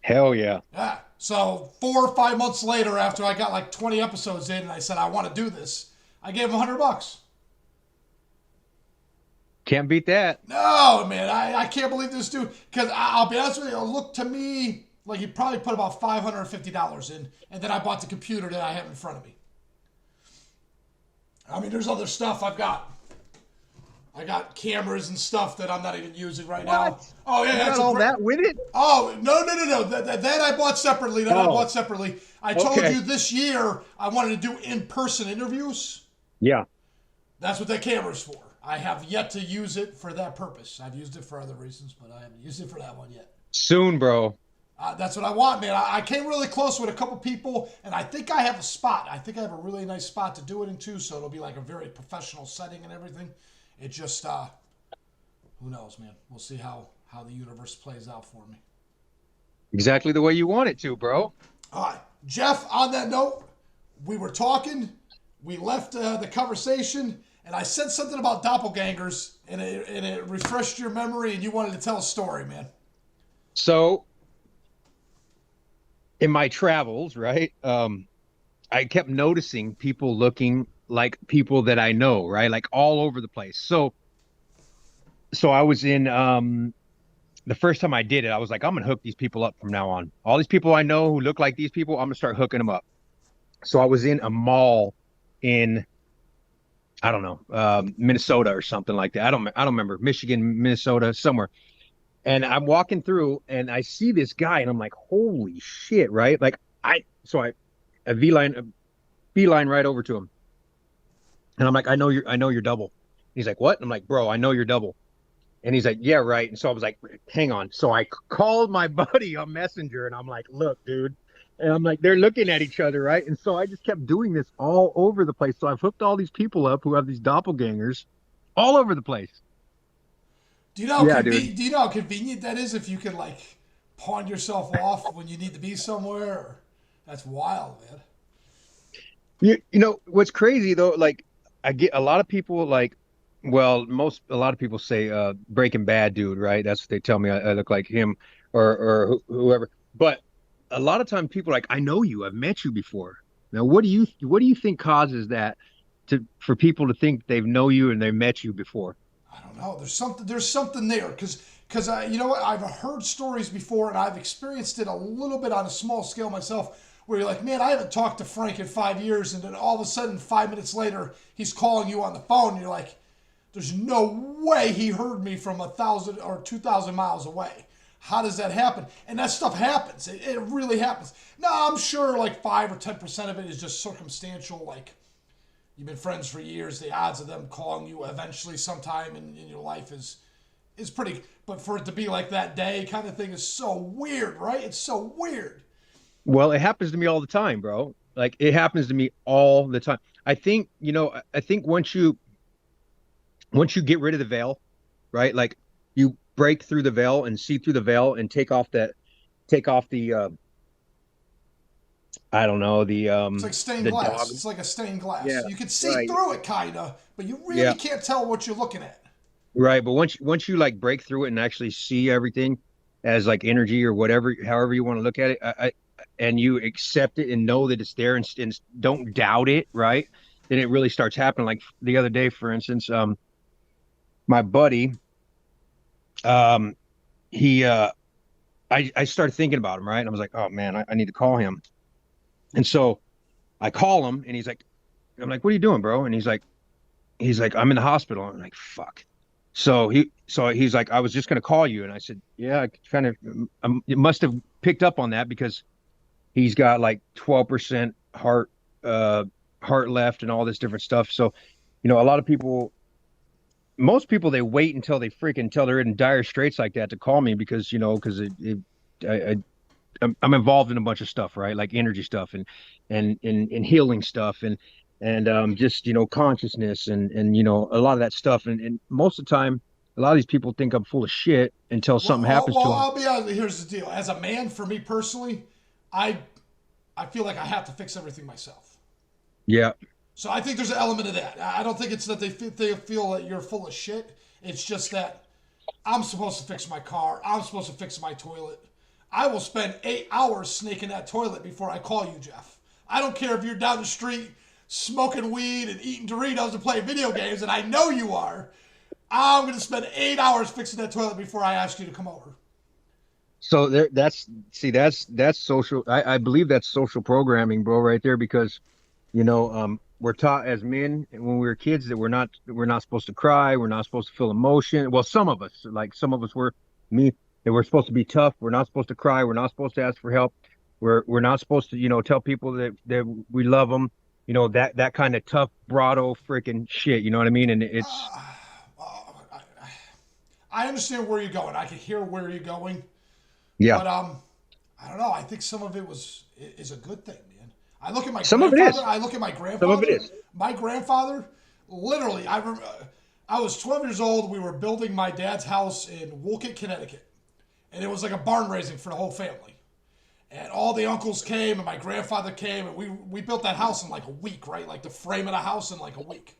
S4: Hell yeah.
S1: Yeah. So 4 or 5 months later, after I got like 20 episodes in and I said, I want to do this, I gave him $100.
S4: Can't beat that.
S1: No, man, I can't believe this dude. Because I'll be honest with you, it looked to me like he probably put about $550 in, and then I bought the computer that I have in front of me. I mean, there's other stuff I've got. I got cameras and stuff that I'm not even using right now.
S4: What?
S1: Oh yeah,
S4: You
S1: that's
S4: got all that with it?
S1: Oh no! That I bought separately. That I
S4: Oh.
S1: bought separately. I told
S4: Okay.
S1: you this year I wanted to do in-person interviews.
S4: Yeah.
S1: That's what that camera's for. I have yet to use it for that purpose. I've used it for other reasons, but I haven't used it for that one yet.
S4: Soon, bro.
S1: That's what I want, man. I came really close with a couple people, and I think I have a spot. I think I have a really nice spot to do it in too, so it'll be like a very professional setting and everything. It just, who knows, man. We'll see how the universe plays out for me.
S4: Exactly the way you want it to, bro.
S1: All right, Geoff, on that note, we were talking, we left the conversation, and I said something about doppelgangers, and it refreshed your memory, and you wanted to tell a story, man.
S4: So, in my travels, right, I kept noticing people looking like people that I know, right, like all over the place. So I was in the first time I did it, I was like, I'm gonna hook these people up from now on. All these people I know who look like these people, I'm gonna start hooking them up. So I was in a mall in, I don't know, Minnesota or something like that. I don't remember, Michigan, Minnesota, somewhere. And I'm walking through and I see this guy and I'm like, holy shit, right? Like I beeline right over to him. And I'm like, I know you're double. He's like, what? And I'm like, bro, I know you're double. And he's like, yeah, right. And so I was like, hang on. So I called my buddy on Messenger and I'm like, look, dude. And I'm like, they're looking at each other, right? And so I just kept doing this all over the place. So I've hooked all these people up who have these doppelgangers all over the place.
S1: Do you know
S4: dude.
S1: do you know how convenient that is if you can like pawn yourself off when you need to be somewhere? That's wild, man.
S4: You know what's crazy though? Like I get a lot of people like, well, a lot of people say Breaking Bad dude, right? That's what they tell me. I look like him or whoever. But a lot of times people are like, I know you. I've met you before. Now, what do you think causes that for people to think they know you and they met you before?
S1: I don't know. There's something there because you know what? I've heard stories before and I've experienced it a little bit on a small scale myself. Where you're like, man, I haven't talked to Frank in 5 years, and then all of a sudden, 5 minutes later, he's calling you on the phone. And you're like, there's no way he heard me from 1,000 or 2,000 miles away. How does that happen? And that stuff happens. It really happens. Now, I'm sure like 5 or 10% of it is just circumstantial. Like you've been friends for years. The odds of them calling you eventually sometime in your life is pretty. But for it to be like that day kind of thing is so weird, right? It's so weird.
S4: Well, it happens to me all the time, bro. Like it happens to me all the time. I think, I think once you get rid of the veil, right? Like you break through the veil and see through the veil and take off the I don't know,
S1: It's like stained
S4: the
S1: glass.
S4: dog.
S1: It's like a stained glass.
S4: Yeah,
S1: You can see
S4: right.
S1: through it, kinda, but you really can't tell what you're looking at.
S4: Right, but once you like break through it and actually see everything as like energy or whatever, however you want to look at it, and you accept it and know that it's there and don't doubt it, right? Then it really starts happening. Like the other day, for instance, my buddy, he, I started thinking about him, right? And I was like, oh man, I need to call him. And so I call him, and I'm like, what are you doing, bro? And he's like, I'm in the hospital. I'm like, fuck. So he's like, I was just gonna call you, and I said, yeah, I kind of, it must have picked up on that because he's got like 12% heart left and all this different stuff. So, a lot of people, most people, they wait until they're in dire straits like that to call me because I'm involved in a bunch of stuff, right? Like energy stuff and healing stuff and just consciousness and a lot of that stuff and most of the time a lot of these people think I'm full of shit until something happens to them.
S1: I'll be honest. Here's the deal. As a man, for me personally, I feel like I have to fix everything myself.
S4: Yeah.
S1: So I think there's an element of that. I don't think it's that they feel that you're full of shit. It's just that I'm supposed to fix my car. I'm supposed to fix my toilet. I will spend 8 hours snaking that toilet before I call you, Geoff. I don't care if you're down the street smoking weed and eating Doritos and playing video games, and I know you are. I'm going to spend 8 hours fixing that toilet before I ask you to come over.
S4: So that's social. I believe that's social programming, bro, right there, because we're taught as men when we were kids that we're not supposed to cry, we're not supposed to feel emotion. Well, some of us were me that we're supposed to be tough, we're not supposed to cry, we're not supposed to ask for help, we're not supposed to tell people that we love them, that kind of tough brado freaking shit. You know what I mean? And it's
S1: I understand where you're going. I can hear where you're going,
S4: yeah,
S1: but I don't know. I think some of it is a good thing, man. I look at my
S4: some of it
S1: grandfather.
S4: is,
S1: I look at my
S4: some of it
S1: grandfather.
S4: is.
S1: My grandfather, literally, I was 12 years old. We were building my dad's house in Woolkit, Connecticut, and it was like a barn raising for the whole family. And all the uncles came, and my grandfather came, and we built that house in like a week, right? Like the frame of the house in like a week.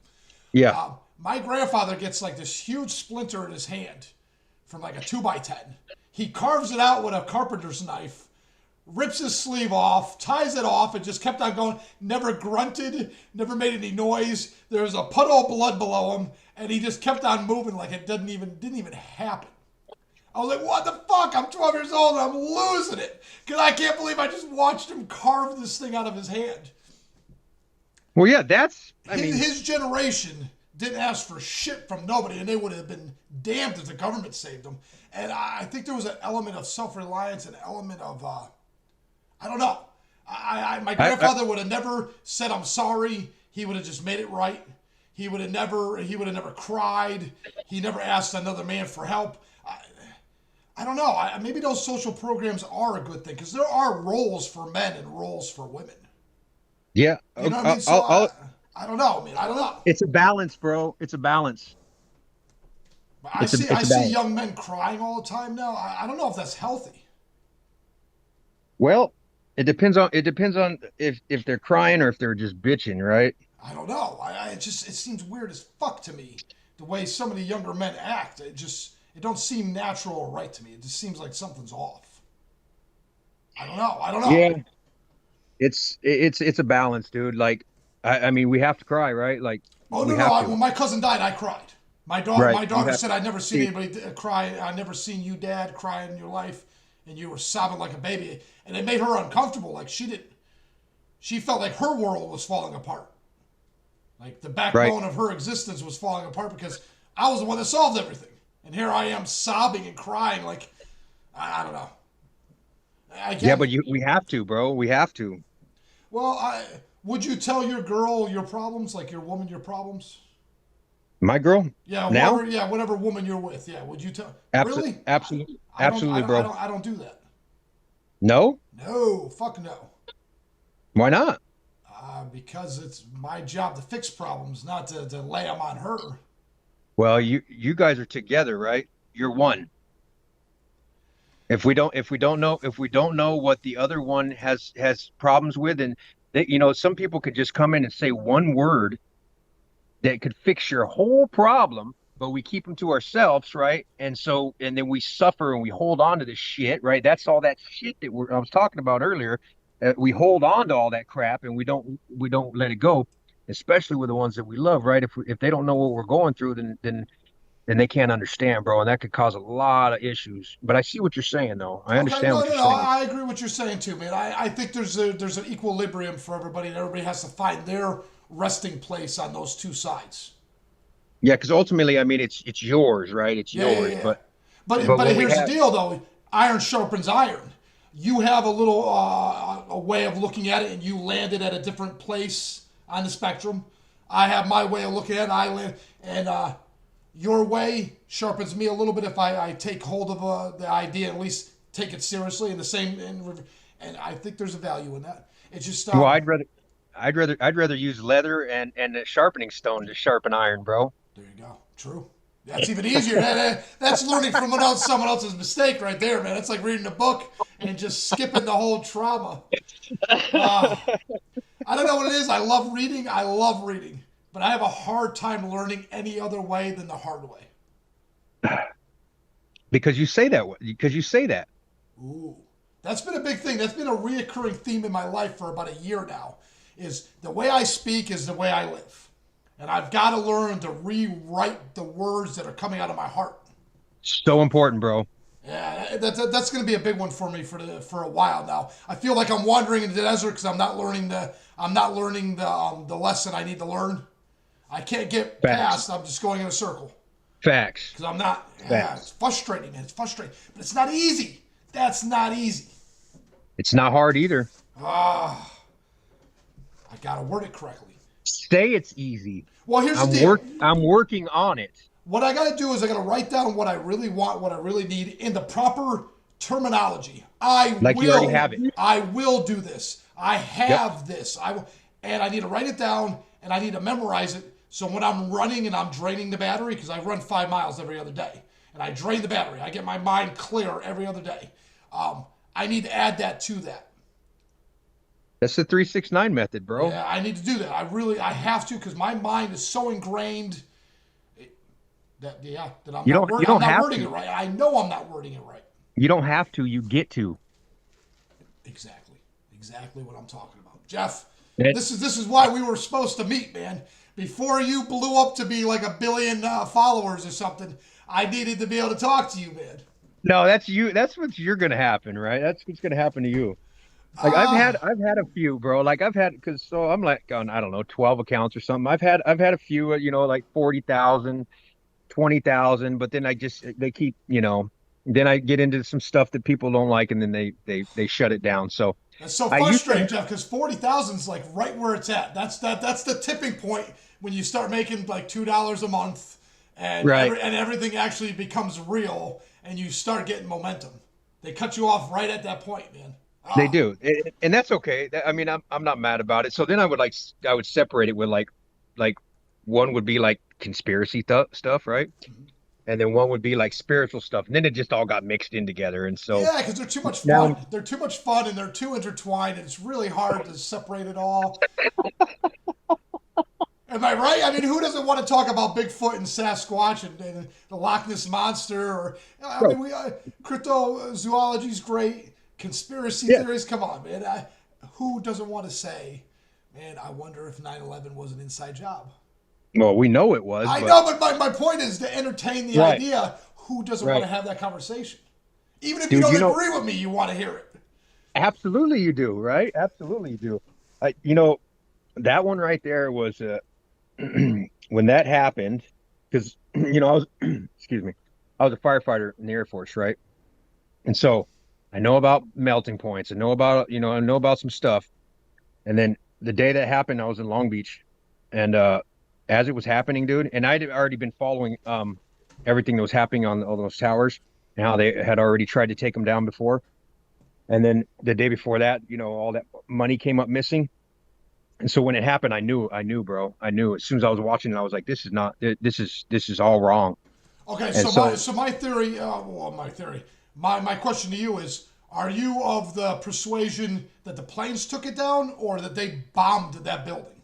S4: Yeah,
S1: My grandfather gets like this huge splinter in his hand from like a 2x10. He carves it out with a carpenter's knife, rips his sleeve off, ties it off, and just kept on going. Never grunted, never made any noise. There was a puddle of blood below him, and he just kept on moving like it didn't even happen. I was like, what the fuck? I'm 12 years old and I'm losing it. Because I can't believe I just watched him carve this thing out of his hand.
S4: well, yeah, I mean,
S1: His generation didn't ask for shit from nobody, and they would have been damned if the government saved them. And I think there was an element of self-reliance, an element of, I don't know. My grandfather would have never said I'm sorry. He would have just made it right. He would have never cried. He never asked another man for help. I don't know. Maybe those social programs are a good thing because there are roles for men and roles for women.
S4: yeah,
S1: You know what I mean? So I don't know. I mean, I don't know.
S4: it's a balance, bro. It's a balance.
S1: But I
S4: It's a
S1: see
S4: balance.
S1: young men crying all the time now. I don't know if that's healthy.
S4: Well, it depends on if they're crying or if they're just bitching, right?
S1: I don't know. It seems weird as fuck to me the way some of the younger men act. It don't seem natural or right to me. It just seems like something's off. I don't know. I don't know.
S4: Yeah, it's a balance, dude. Like, I mean, we have to cry, right? Like,
S1: Oh
S4: we
S1: no, no!
S4: have to,
S1: When my cousin died, I cried.
S4: right?
S1: My
S4: You
S1: daughter
S4: have
S1: said I'd never seen
S4: to.
S1: anybody cry. I'd never seen you, Dad, cry in your life, and you were sobbing like a baby, and it made her uncomfortable. Like she felt like her world was falling apart. Like the
S4: Right.
S1: backbone of her existence was falling apart because I was the one that solved everything, and here I am sobbing and crying. Like I don't know. I
S4: Yeah,
S1: get
S4: but
S1: it.
S4: we have to, bro. We have to.
S1: Well, would you tell your girl your problems, like your woman your problems?
S4: My girl
S1: Yeah,
S4: now,
S1: whatever woman you're with. Yeah, would you tell?
S4: absolutely,
S1: Really?
S4: absolutely, absolutely, bro.
S1: I don't do that.
S4: No,
S1: No, fuck no.
S4: why not?
S1: Because it's my job to fix problems, not to lay them on her.
S4: Well, you guys are together, right? You're one. If we don't know what the other one has problems with, and some people could just come in and say one word that could fix your whole problem, but we keep them to ourselves, right? And then we suffer and we hold on to this shit, right? That's all that shit that I was talking about earlier. We hold on to all that crap and we don't let it go, especially with the ones that we love, right? If they don't know what we're going through, then they can't understand, bro, and that could cause a lot of issues. But I see what you're saying, though. I
S1: Okay,
S4: understand
S1: no,
S4: what
S1: no,
S4: you're
S1: no.
S4: saying.
S1: I agree with what you're saying too, man. I think there's an equilibrium for everybody, and everybody has to find their resting place on those two sides.
S4: Yeah, because ultimately, I mean, it's yours, right? It's
S1: Yeah, yeah,
S4: yours,
S1: yeah.
S4: but
S1: But
S4: when we
S1: here's the
S4: have
S1: deal, though. Iron sharpens iron. You have a little a way of looking at it, and you landed at a different place on the spectrum. I have my way of looking at it. I land, and your way sharpens me a little bit if I take hold of the idea and at least take it seriously. And the same, and I think there's a value in that. It's just
S4: well, I'd rather use leather and a sharpening stone to sharpen iron, bro.
S1: there you go. True. That's even easier. That's learning from someone else's mistake right there, man. It's like reading a book and just skipping the whole trauma. Uh, I don't know what it is. I love reading. I love reading. But I have a hard time learning any other way than the hard way.
S4: Because you say that. Because you say that.
S1: Ooh. That's been a big thing. That's been a reoccurring theme in my life for about a year now. Is the way I speak is the way I live. And I've got to learn to rewrite the words that are coming out of my heart.
S4: So important, bro.
S1: Yeah, that's going to be a big one for me for a while now. I feel like I'm wandering into the desert because I'm not learning the lesson I need to learn. I can't get
S4: Facts.
S1: past. I'm just going in a circle
S4: Facts.
S1: because I'm not. Yeah, it's
S4: Facts.
S1: frustrating, man. It's frustrating, but it's not easy. That's not easy.
S4: It's not hard either.
S1: Ah, I gotta word it correctly.
S4: Say it's easy.
S1: Well, here's the deal.
S4: I'm working on it.
S1: What I got to do is I got to write down what I really want, what I really need in the proper terminology.
S4: Like you already have it.
S1: I will do this. I have
S4: Yep.
S1: this. And I need to write it down and I need to memorize it. So when I'm running and I'm draining the battery, because I run 5 miles every other day, and I drain the battery, I get my mind clear every other day. I need to add that to that.
S4: That's the 369 method, bro.
S1: Yeah, I need to do that. I have to because my mind is so ingrained that I'm
S4: You
S1: not,
S4: don't you don't
S1: I'm not
S4: have
S1: wording
S4: to.
S1: it right. I know I'm not wording it right.
S4: You don't have to. You get to.
S1: Exactly what I'm talking about, Geoff.
S4: It-
S1: This is why we were supposed to meet, man. Before you blew up to be like 1 billion followers or something, I needed to be able to talk to you, man.
S4: No, that's you. That's what's you're gonna happen, right? That's what's gonna happen to you. Like
S1: Uh,
S4: I've had a few, bro. Like I've had because so I'm like on I don't know 12 accounts or something. I've had a few, like 40,000, 20,000, but then I just they keep, then I get into some stuff that people don't like, and then they shut it down. So
S1: that's so
S4: I used
S1: frustrating,
S4: to,
S1: Geoff, because 40,000 is like right where it's at. That's the tipping point when you start making like $2 a month, and
S4: right.
S1: everything actually becomes real, and you start getting momentum. They cut you off right at that point, man.
S4: They
S1: Ah,
S4: do, and that's okay. I mean, I'm not mad about it. So then I would separate it with like one would be like conspiracy stuff, right? And then one would be like spiritual stuff. And then it just all got mixed in together. And so
S1: yeah, because they're too much fun.
S4: now,
S1: They're too much fun, and they're too intertwined, and it's really hard to separate it all. Am I right? I mean, who doesn't want to talk about Bigfoot and Sasquatch and the Loch Ness monster? Or I mean,
S4: bro,
S1: cryptozoology is great. Conspiracy
S4: yeah.
S1: theories, come on, man. Who doesn't want to say, man? I wonder if 9/11 was an inside job.
S4: Well, we know it was,
S1: I
S4: but
S1: know, but my point is to entertain the
S4: right,
S1: idea. Who doesn't want
S4: right.
S1: to have that conversation? Even if you
S4: Dude,
S1: don't agree with me, you want to hear it.
S4: absolutely you do, right? Absolutely you do. That one right there was when that happened, because I was excuse me, I was a firefighter in the Air Force, right? And so I know about melting points. I know about some stuff. And then the day that happened, I was in Long Beach, and as it was happening, dude, and I'd already been following everything that was happening on all those towers and how they had already tried to take them down before. And then the day before that, all that money came up missing. And so when it happened, I knew, bro. I knew as soon as I was watching it, I was like, this is not, this is all wrong.
S1: Okay,
S4: And so
S1: my theory, my question to you is: are you of the persuasion that the planes took it down, or that they bombed that building?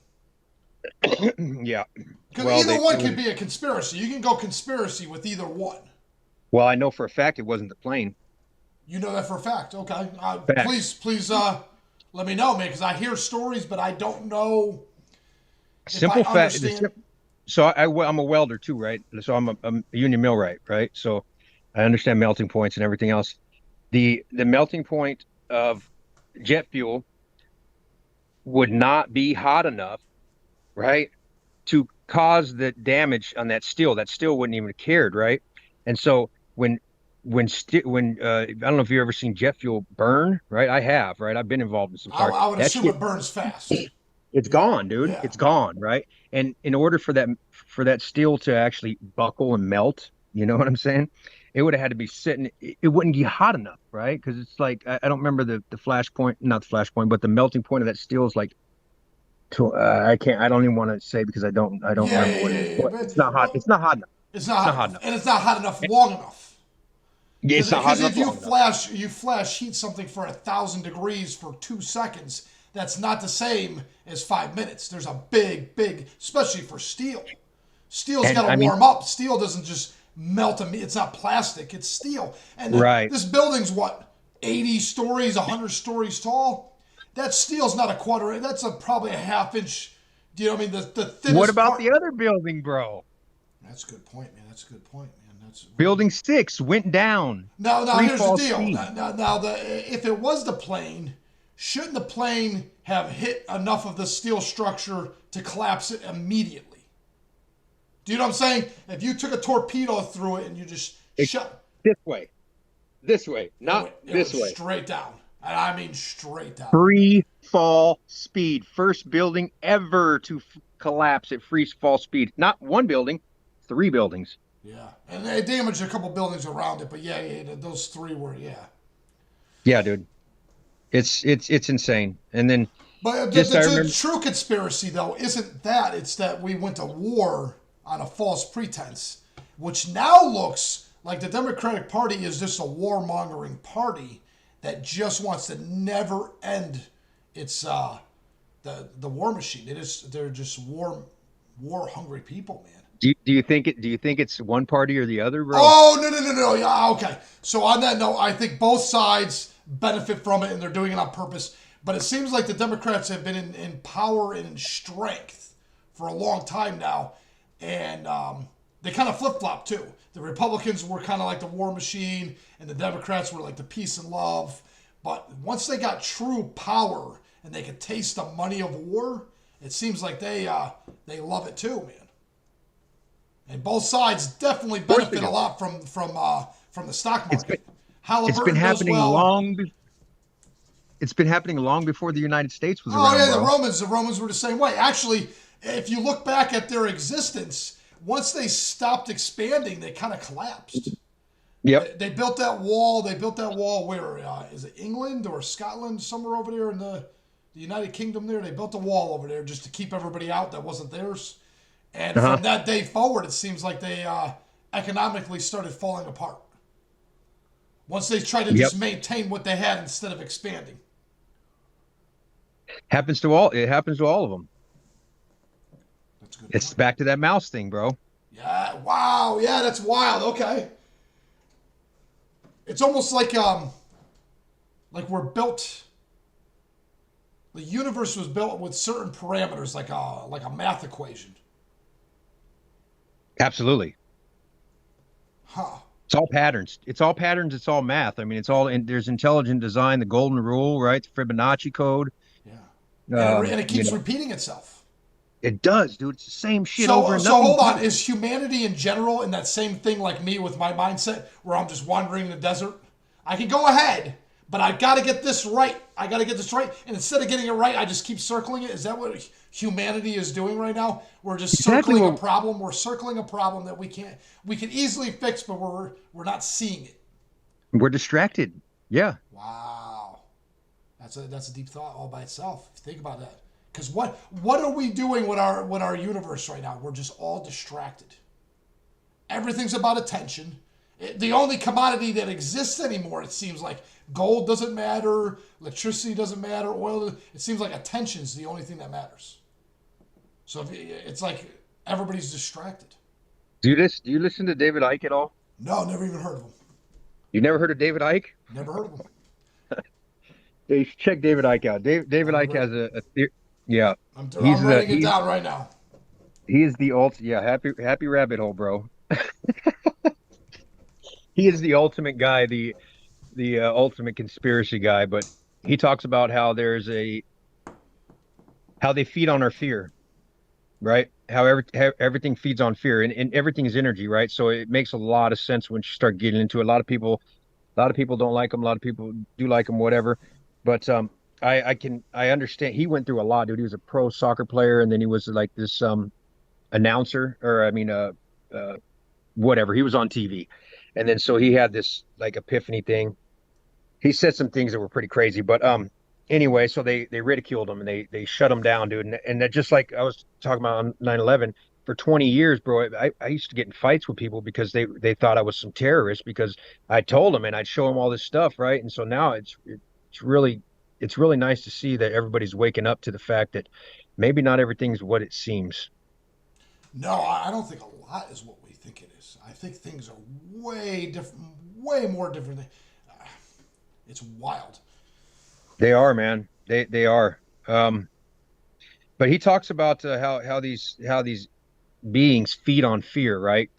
S4: yeah,
S1: Because
S4: well,
S1: either
S4: they
S1: one
S4: it was,
S1: could be a conspiracy. You can go conspiracy with either one.
S4: well, I know for a fact it wasn't the plane.
S1: You know that for a fact. Okay,
S4: Facts.
S1: please, let me know, man, because I hear stories, but I don't know if I
S4: Simple fact.
S1: understand.
S4: So I'm a welder too, right? So I'm a union millwright, right? So I understand melting points and everything else. The melting point of jet fuel would not be hot enough, right, to cause the damage on that steel. That steel wouldn't even have cared, right? And so when I don't know if you've ever seen jet fuel burn, right? I have, right? I've been involved in some fire.
S1: I would
S4: That
S1: assume
S4: shit,
S1: it burns fast.
S4: it's
S1: Yeah,
S4: gone, dude.
S1: yeah.
S4: It's gone, right? And in order for that steel to actually buckle and melt, you know what I'm saying? It would have had to be sitting. It wouldn't be hot enough, right? Because it's like I don't remember the flash point, not the flash point, but the melting point of that steel is like I can't. I don't even want to say because I don't
S1: Yeah,
S4: remember
S1: yeah,
S4: what it
S1: yeah,
S4: is.
S1: yeah.
S4: But
S1: But
S4: it's not hot. It's not hot enough.
S1: it's
S4: It's
S1: not
S4: not
S1: hot
S4: hot
S1: enough,
S4: enough.
S1: and it's not hot enough long enough.
S4: Yeah, it's not hot
S1: Because
S4: enough
S1: if
S4: long enough.
S1: you flash heat something for 1,000 degrees for 2 seconds, that's not the same as 5 minutes. There's a big, especially for steel. Steel's
S4: And
S1: got
S4: I
S1: to
S4: mean,
S1: warm up. Steel doesn't just melt. It's not plastic. It's steel. And
S4: right.
S1: this building's what, 80 stories, 100 stories tall. That steel's not a quarter. That's probably a half inch. Do you know what I mean? The
S4: What
S1: thinnest
S4: about
S1: part.
S4: the other building, bro?
S1: That's a good point, man. That's a good point, man. That's
S4: Building 6 went down.
S1: now.
S4: Free
S1: Here's the
S4: fall
S1: deal.
S4: speed.
S1: Now, if it was the plane, shouldn't the plane have hit enough of the steel structure to collapse it immediately? Do you know what I'm saying? If you took a torpedo through it and you just shut
S4: This way, not
S1: it
S4: this
S1: went
S4: way.
S1: straight down, and I mean straight down.
S4: Free fall speed. First building ever to collapse at free fall speed. Not one building, 3 buildings.
S1: Yeah, and they damaged a couple buildings around it, but yeah, those 3 were
S4: Yeah, dude. It's insane. And then
S1: But
S4: I
S1: the
S4: remember.
S1: true conspiracy, though, isn't that. It's that we went to war on a false pretense, which now looks like the Democratic Party is just a warmongering party that just wants to never end its the war machine. They're just war hungry people, man.
S4: Do you think it's one party or the other, bro?
S1: Oh, no. Yeah, okay. So on that note, I think both sides benefit from it and they're doing it on purpose. But it seems like the Democrats have been in power and in strength for a long time now. And they kind of flip-flop too. The Republicans were kind of like the war machine and the Democrats were like the peace and love. But once they got true power and they could taste the money of war, it seems like they love it too, man. And both sides definitely benefit a lot from the stock market.
S4: It's been happening long. It's been happening long before the United States was around.
S1: Oh yeah,
S4: bro.
S1: the Romans were the same way. Actually, if you look back at their existence, once they stopped expanding, they kind of collapsed.
S4: Yep.
S1: They built that wall. They built that wall where is it England or Scotland, somewhere over there in the United Kingdom? There, they built a wall over there just to keep everybody out that wasn't theirs. And from that day forward, it seems like they economically started falling apart. Once they tried to just maintain what they had instead of expanding.
S4: It happens to all of them.
S1: That's a good.
S4: It's back to that mouse thing, bro.
S1: Yeah. Wow. Yeah, that's wild. Okay. It's almost like we're built. The universe was built with certain parameters, like a math equation.
S4: Absolutely.
S1: Huh.
S4: It's all patterns. It's all patterns. It's all math. I mean, it's all there's intelligent design, the golden rule, right? The Fibonacci code.
S1: Yeah. And it keeps repeating itself.
S4: It does, dude. It's the same shit over and over.
S1: So hold on. Is humanity in general in that same thing like me with my mindset where I'm just wandering in the desert? I can go ahead, but I got to get this right. I got to get this right. And instead of getting it right, I just keep circling it. Is that what humanity is doing right now? We're just circling a problem. We're circling a problem that we can easily fix, but we're not seeing it.
S4: We're distracted. Yeah.
S1: Wow. That's a deep thought all by itself. Think about that. Because what are we doing with our universe right now? We're just all distracted. Everything's about attention. The only commodity that exists anymore, it seems like, gold doesn't matter, electricity doesn't matter, oil. It seems like attention is the only thing that matters. So it's like everybody's distracted.
S4: Do you listen to David Icke at all?
S1: No, never even heard of him.
S4: You never heard of David Icke?
S1: Never heard of him.
S4: Yeah, you should check David Icke out. David Icke has a theory. Yeah,
S1: I'm writing it down right now.
S4: He is the happy rabbit hole, bro. He is the ultimate guy, the ultimate conspiracy guy. But he talks about how they feed on our fear, right? How everything feeds on fear, and everything is energy, right? So it makes a lot of sense when you start getting into it. A lot of people don't like him. A lot of people do like him, whatever. But I understand. He went through a lot, dude. He was a pro soccer player, and then he was like this announcer, or I mean, whatever. He was on TV, and then so he had this like epiphany thing. He said some things that were pretty crazy, but anyway, so they ridiculed him and they shut him down, dude. And that, just like I was talking about on 9/11, for 20 years, bro, I used to get in fights with people because they thought I was some terrorist because I told them and I'd show them all this stuff, right? And so now it's really nice to see that everybody's waking up to the fact that maybe not everything's what it seems.
S1: No, I don't think a lot is what we think it is. I think things are way different, way more different. It's wild.
S4: They are, man. They are. But he talks about how these beings feed on fear, right?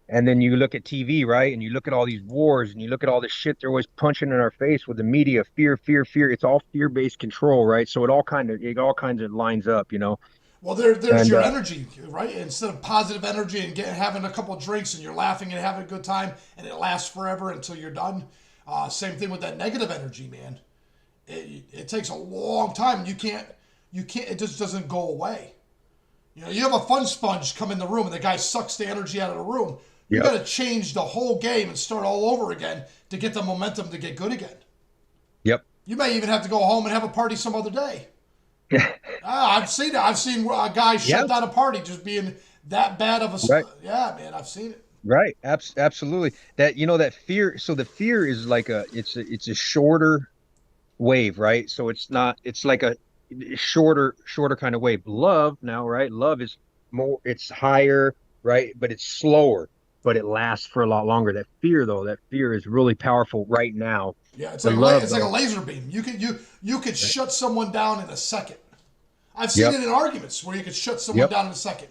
S4: And then you look at TV, right? And you look at all these wars and you look at all this shit they're always punching in our face with the media, fear, fear, fear. It's all fear-based control, right? So it all kinds of lines up, you know.
S1: Well, there's
S4: And
S1: your energy, right? Instead of positive energy and having a couple of drinks and you're laughing and having a good time and it lasts forever until you're done. Same thing with that negative energy, man. It takes a long time. It just doesn't go away. You know, you have a fun sponge come in the room and the guy sucks the energy out of the room. You
S4: Yep.
S1: got to change the whole game and start all over again to get the momentum to get good again.
S4: Yep.
S1: You may even have to go home and have a party some other day. I've seen it. I've seen a guy shut
S4: Yeah.
S1: down a party just being that bad of a.
S4: Right.
S1: Yeah, man, I've seen it.
S4: Right. Absolutely. That fear. So the fear is like it's a shorter wave, right? So it's like a shorter kind of wave. Love now, right? Love is more, it's higher, right? But it's slower, but it lasts for a lot longer. That fear is really powerful right now.
S1: Yeah, it's
S4: The
S1: like
S4: love,
S1: it's like a
S4: though.
S1: laser beam. You could
S4: Right.
S1: shut someone down in a second. I've seen
S4: Yep.
S1: it in arguments where you could shut someone
S4: Yep.
S1: down in a second.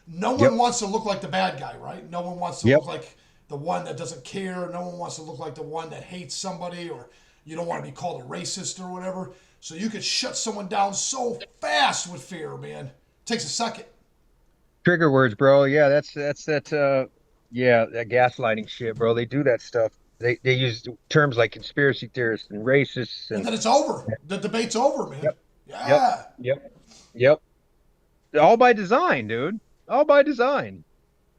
S1: No one
S4: Yep.
S1: wants to look like the bad guy, right? No one wants to
S4: Yep.
S1: look like the one that doesn't care. No one wants to look like the one that hates somebody, or you don't want to be called a racist or whatever. So you could shut someone down so fast with fear, man. It takes a second.
S4: Trigger words, bro. Yeah, that's that yeah, that gaslighting shit, bro. They do that stuff. They use terms like conspiracy theorists and racists
S1: And
S4: and
S1: then it's over. The debate's over, man.
S4: yep, yep,
S1: Yeah.
S4: yep, yep. All by design, dude. All by design.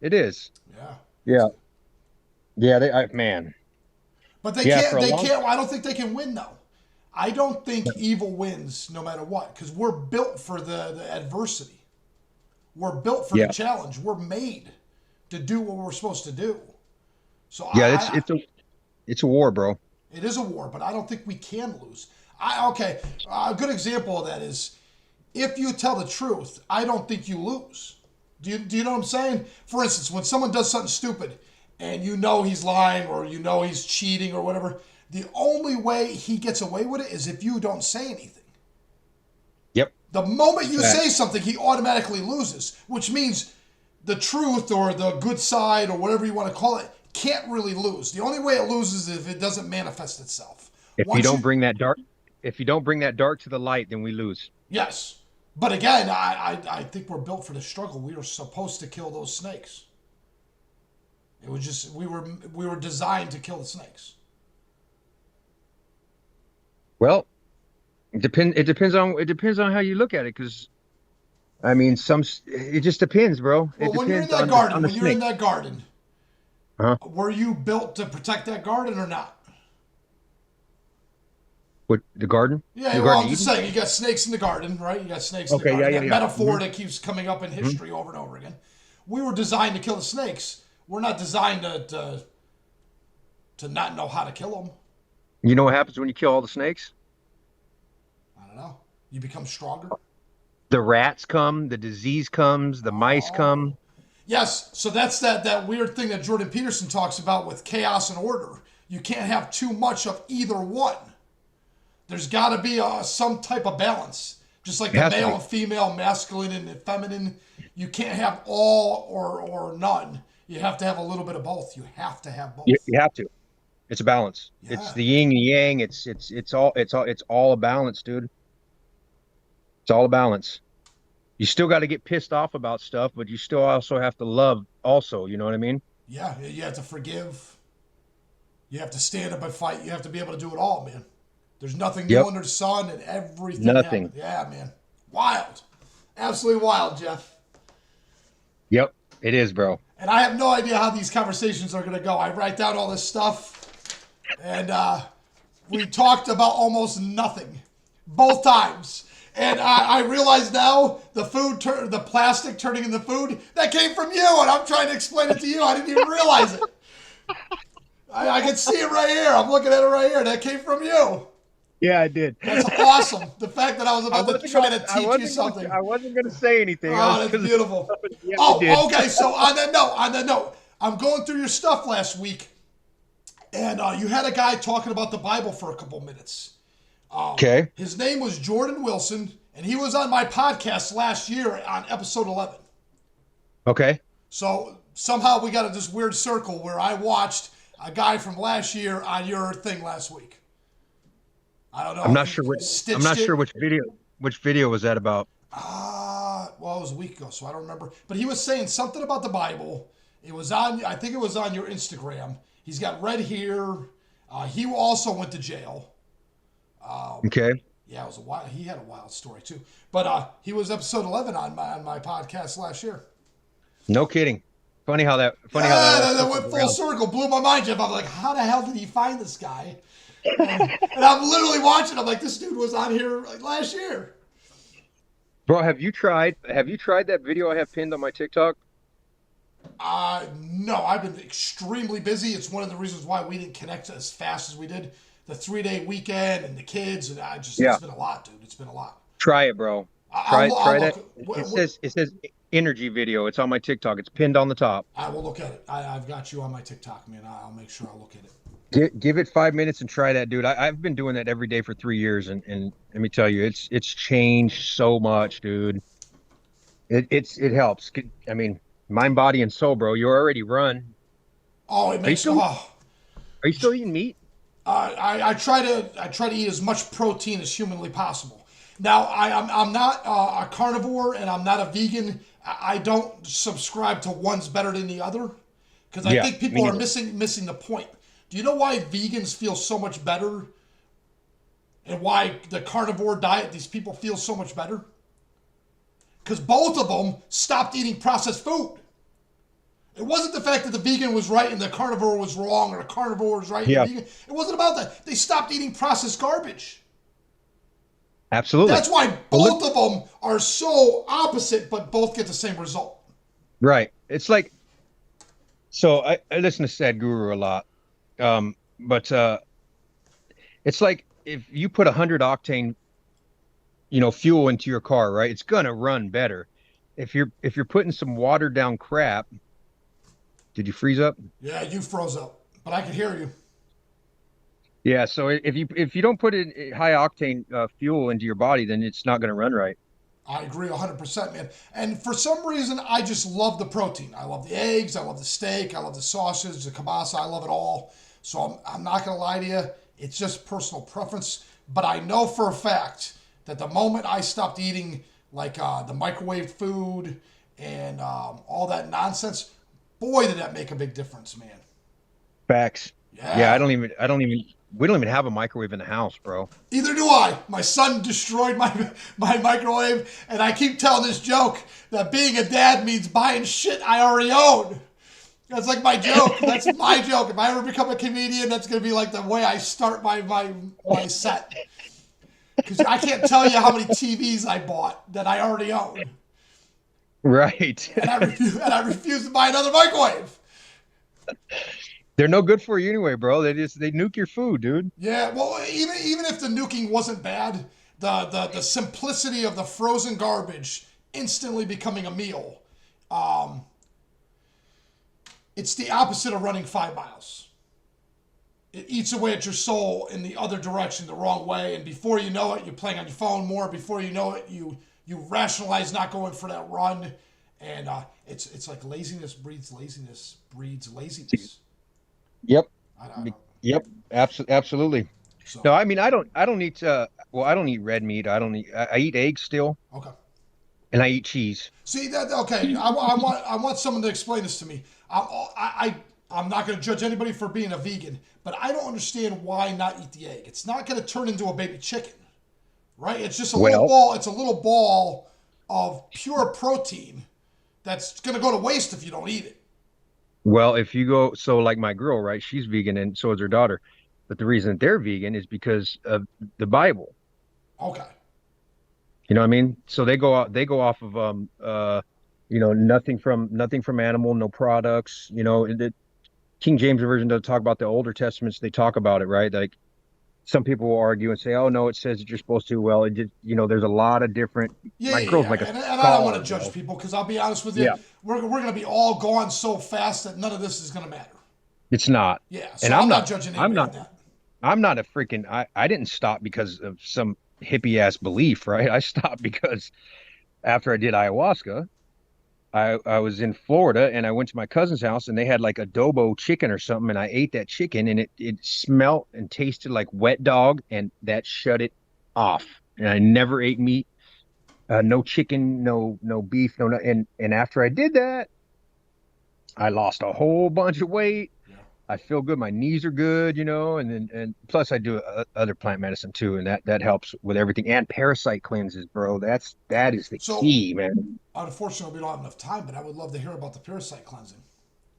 S4: It is.
S1: Yeah.
S4: Yeah. Yeah, man.
S1: But they
S4: Yeah,
S1: can't.
S4: for a
S1: They
S4: long
S1: can't. I don't think they can win though. I don't think evil wins no matter what because we're built for the adversity. We're built for the
S4: Yeah.
S1: challenge. We're made to do what we're supposed to do. So
S4: Yeah, it's a war, bro.
S1: it is a war, but I don't think we can lose. Okay. A good example of that is if you tell the truth. I don't think you lose. Do you know what I'm saying? For instance, when someone does something stupid and you know he's lying or you know he's cheating or whatever, the only way he gets away with it is if you don't say anything.
S4: Yep.
S1: The moment you
S4: Fact.
S1: say something, he automatically loses, which means the truth or the good side or whatever you want to call it can't really lose. The only way it loses is if it doesn't manifest itself.
S4: If you
S1: Once
S4: don't bring that dark, if you don't bring that dark to the light, then we lose.
S1: yes. But again, I think we're built for the struggle. We were supposed to kill those snakes. It was just we were designed to kill the snakes.
S4: Well, it depends on how you look at it, because I mean, it just depends, bro.
S1: Well,
S4: It
S1: when you're in
S4: depends
S1: that
S4: on
S1: garden,
S4: the
S1: when you're in
S4: snake.
S1: that garden,
S4: Huh?
S1: were you built to protect that garden or not?
S4: What, the garden?
S1: Yeah,
S4: The
S1: well,
S4: Garden
S1: I'm
S4: of
S1: just
S4: Eden?
S1: saying, you got snakes in the garden, right? You got snakes in the
S4: Okay,
S1: garden.
S4: yeah,
S1: That
S4: yeah, yeah.
S1: metaphor that keeps coming up in history over and over again. We were designed to kill the snakes. We're not designed to not know how to kill them.
S4: You know what happens when you kill all the snakes?
S1: I don't know. You become stronger.
S4: The rats come, the disease comes, the mice
S1: Oh.
S4: come.
S1: Yes, so that's that weird thing that Jordan Peterson talks about with chaos and order. You can't have too much of either one. There's got to be some type of balance. Just like
S4: It
S1: the
S4: has to
S1: male
S4: be.
S1: and female, masculine and feminine. You can't have all or none. You have to have a little bit of both. You have to have both.
S4: You have to. It's a balance. It's
S1: Yeah.
S4: the yin and yang. It's all a balance, dude. It's all a balance. You still got to get pissed off about stuff, but you still also have to love also, you know what I mean?
S1: Yeah, you have to forgive. You have to stand up and fight. You have to be able to do it all, man. There's nothing new
S4: Yep.
S1: under the sun and everything
S4: Nothing.
S1: happens. Yeah, man. Wild. Absolutely wild, Geoff.
S4: Yep, it is, bro.
S1: And I have no idea how these conversations are going to go. I write down all this stuff, and we talked about almost nothing, both times. And I realize now the plastic turning into food, that came from you, and I'm trying to explain it to you. I didn't even realize it. I can see it right here. I'm looking at it right here. That came from you.
S4: Yeah, I did.
S1: That's awesome. The fact that I was about to try to
S4: I
S1: teach you
S4: wasn't
S1: something.
S4: Gonna, I wasn't going to say anything.
S1: Oh, that's beautiful.
S4: Yeah, I did.
S1: Oh, okay. So on that note, I'm going through your stuff last week, and you had a guy talking about the Bible for a couple minutes.
S4: Okay.
S1: His name was Jordan Wilson, and he was on my podcast last year on episode 11.
S4: Okay.
S1: So somehow we got this weird circle where I watched a guy from last year on your thing last week. I don't
S4: I'm
S1: know
S4: not
S1: if
S4: sure
S1: you
S4: what I'm
S1: stitched
S4: not sure
S1: it.
S4: which video was that about.
S1: Well, it was a week ago, so I don't remember. But he was saying something about the Bible. It was on, I think it was on your Instagram. He's got red hair. He also went to jail.
S4: Okay.
S1: Yeah, it was a wild. He had a wild story too. But he was episode 11 on my podcast last year.
S4: No kidding. Funny how that
S1: Yeah,
S4: all
S1: that
S4: circles
S1: went full
S4: around.
S1: circle, blew my mind, Jeff. I'm like, how the hell did he find this guy? And I'm literally watching. I'm like, this dude was on here like last year.
S4: Bro, have you tried that video I have pinned on my TikTok?
S1: No, I've been extremely busy. It's one of the reasons why we didn't connect as fast as we did. The 3 day weekend and the kids, and it's
S4: Yeah.
S1: been a lot, dude. It's been a lot.
S4: Try it, bro.
S1: I'll,
S4: Try
S1: I'll
S4: that.
S1: look.
S4: It says energy video. It's on my TikTok. It's pinned on the top.
S1: I will look at it. I've got you on my TikTok, man. I'll make sure I look at it.
S4: Give it 5 minutes and try that, dude. I've been doing that every day for 3 years, and let me tell you, it's changed so much, dude. It helps. I mean, mind, body, and soul, bro. You already run.
S1: Oh, it
S4: Are you
S1: makes.
S4: still
S1: Oh,
S4: are you still eating meat?
S1: I try to eat as much protein as humanly possible. Now I'm not a carnivore and I'm not a vegan. I don't subscribe to one's better than the other because I
S4: Yeah,
S1: think
S4: me
S1: people are
S4: neither.
S1: missing the point. Do you know why vegans feel so much better and why the carnivore diet these people feel so much better? Because both of them stopped eating processed food. It wasn't the fact that the vegan was right and the carnivore was wrong, or the carnivore was right and the
S4: Yeah,
S1: vegan. It wasn't about that. They stopped eating processed garbage.
S4: absolutely.
S1: That's why
S4: Well, look,
S1: both of them are so opposite, but both get the same result.
S4: right. It's like, so I listen to Sad Guru a lot. But it's like if you put 100 octane, fuel into your car, right? It's gonna run better. If you're putting some watered down crap, did you freeze up?
S1: Yeah, you froze up, but I could hear you.
S4: Yeah, so if you don't put in high octane fuel into your body, then it's not gonna run right.
S1: I agree 100%, man. And for some reason, I just love the protein. I love the eggs. I love the steak. I love the sausage, the kielbasa. I love it all. So I'm not going to lie to you. It's just personal preference. But I know for a fact that the moment I stopped eating like the microwave food and all that nonsense, boy, did that make a big difference, man.
S4: Facts. Yeah,
S1: Yeah.
S4: we don't even have a microwave in the house, bro.
S1: Either do I. My son destroyed my microwave, and I keep telling this joke that being a dad means buying shit I already own. That's like my joke. That's my joke. If I ever become a comedian, that's gonna be like the way I start my set. Because I can't tell you how many TVs I bought that I already own,
S4: Right.
S1: and I refuse to buy another microwave.
S4: They're no good for you anyway, bro. They nuke your food, dude.
S1: Yeah, well, even if the nuking wasn't bad, the simplicity of the frozen garbage instantly becoming a meal, um, it's the opposite of running 5 miles. It eats away at your soul in the other direction, the wrong way, and before you know it, you're playing on your phone more. Before you know it, you rationalize not going for that run, and it's like laziness breeds laziness.
S4: Yep.
S1: I don't,
S4: Yep. Absolutely.
S1: so
S4: No, I mean I don't eat well, I don't eat red meat. I eat eggs still,
S1: okay.
S4: and I eat cheese.
S1: See that? Okay, I want someone to explain this to me. I'm not going to judge anybody for being a vegan, but I don't understand why not eat the egg. It's not going to turn into a baby chicken, right? It's just a little
S4: Well,
S1: ball. It's a little ball of pure protein that's going to go to waste if you don't eat it.
S4: well, if you go, so like my girl, right? She's vegan and so is her daughter. But the reason they're vegan is because of the Bible.
S1: Okay.
S4: You know what I mean? So they go off of nothing from animal, no products. The King James version doesn't talk about the older testaments. They talk about it, right? Like some people will argue and say, "Oh no, it says that you're supposed to." Well, it just there's a lot of different.
S1: Yeah,
S4: My
S1: yeah,
S4: girl's like
S1: yeah.
S4: a
S1: And I don't want to
S4: scholar,
S1: judge
S4: bro.
S1: people because I'll be honest with you,
S4: Yeah,
S1: we're going to be all gone so fast that none of this is going to matter.
S4: it's not.
S1: Yeah,
S4: And
S1: so
S4: I'm
S1: I'm not
S4: not.
S1: judging
S4: I'm
S1: anybody on
S4: not.
S1: that.
S4: I'm not a freaking. I didn't stop because of some hippie ass belief, right? I stopped because after I did ayahuasca, I was in Florida and I went to my cousin's house and they had like adobo chicken or something and I ate that chicken and it smelled and tasted like wet dog and that shut it off. And I never ate meat, no chicken, no beef, and after I did that, I lost a whole bunch of weight.
S1: Yeah.
S4: I feel good. My knees are good, and plus I do other plant medicine too, and that helps with everything and parasite cleanses, bro. That is the
S1: So,
S4: key, man.
S1: unfortunately, we don't have enough time, but I would love to hear about the parasite cleansing.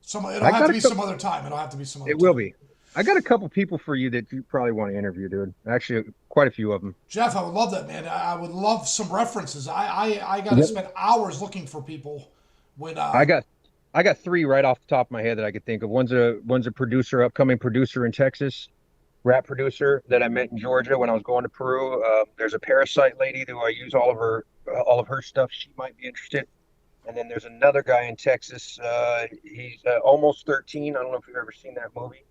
S1: It'll
S4: I
S1: have
S4: got
S1: to
S4: a
S1: be
S4: couple,
S1: some other time. It'll have to be some other
S4: it will
S1: time.
S4: be. I got a couple people for you that you probably want to interview, dude. Actually, quite a few of them.
S1: Geoff, I would love that, man. I would love some references. I got to
S4: Yep.
S1: spend hours looking for people when
S4: I got I got three right off the top of my head that I could think of. One's a producer, upcoming producer in Texas, rap producer that I met in Georgia when I was going to Peru. There's a parasite lady who I use all of her stuff. She might be interested. And then there's another guy in Texas. He's almost 13. I don't know if you've ever seen that movie.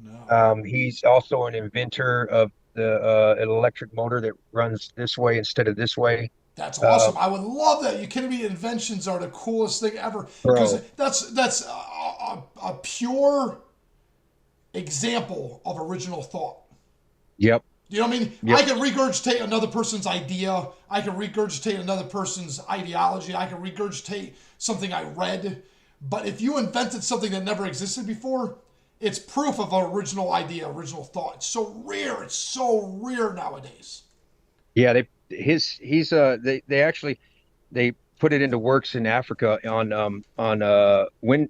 S1: no.
S4: He's also an inventor of the an electric motor that runs this way instead of this way.
S1: That's
S4: Uh,
S1: awesome. I would love that. You kidding me? Inventions are the coolest thing ever because
S4: bro,
S1: that's a pure example of original thought.
S4: yep,
S1: You know what I mean?
S4: yep.
S1: I can regurgitate another person's idea. I can regurgitate another person's ideology. I can regurgitate something I read. But if you invented something that never existed before, it's proof of an original idea, original thought. It's so rare. It's so rare nowadays.
S4: Yeah, they actually they put it into works in Africa on wind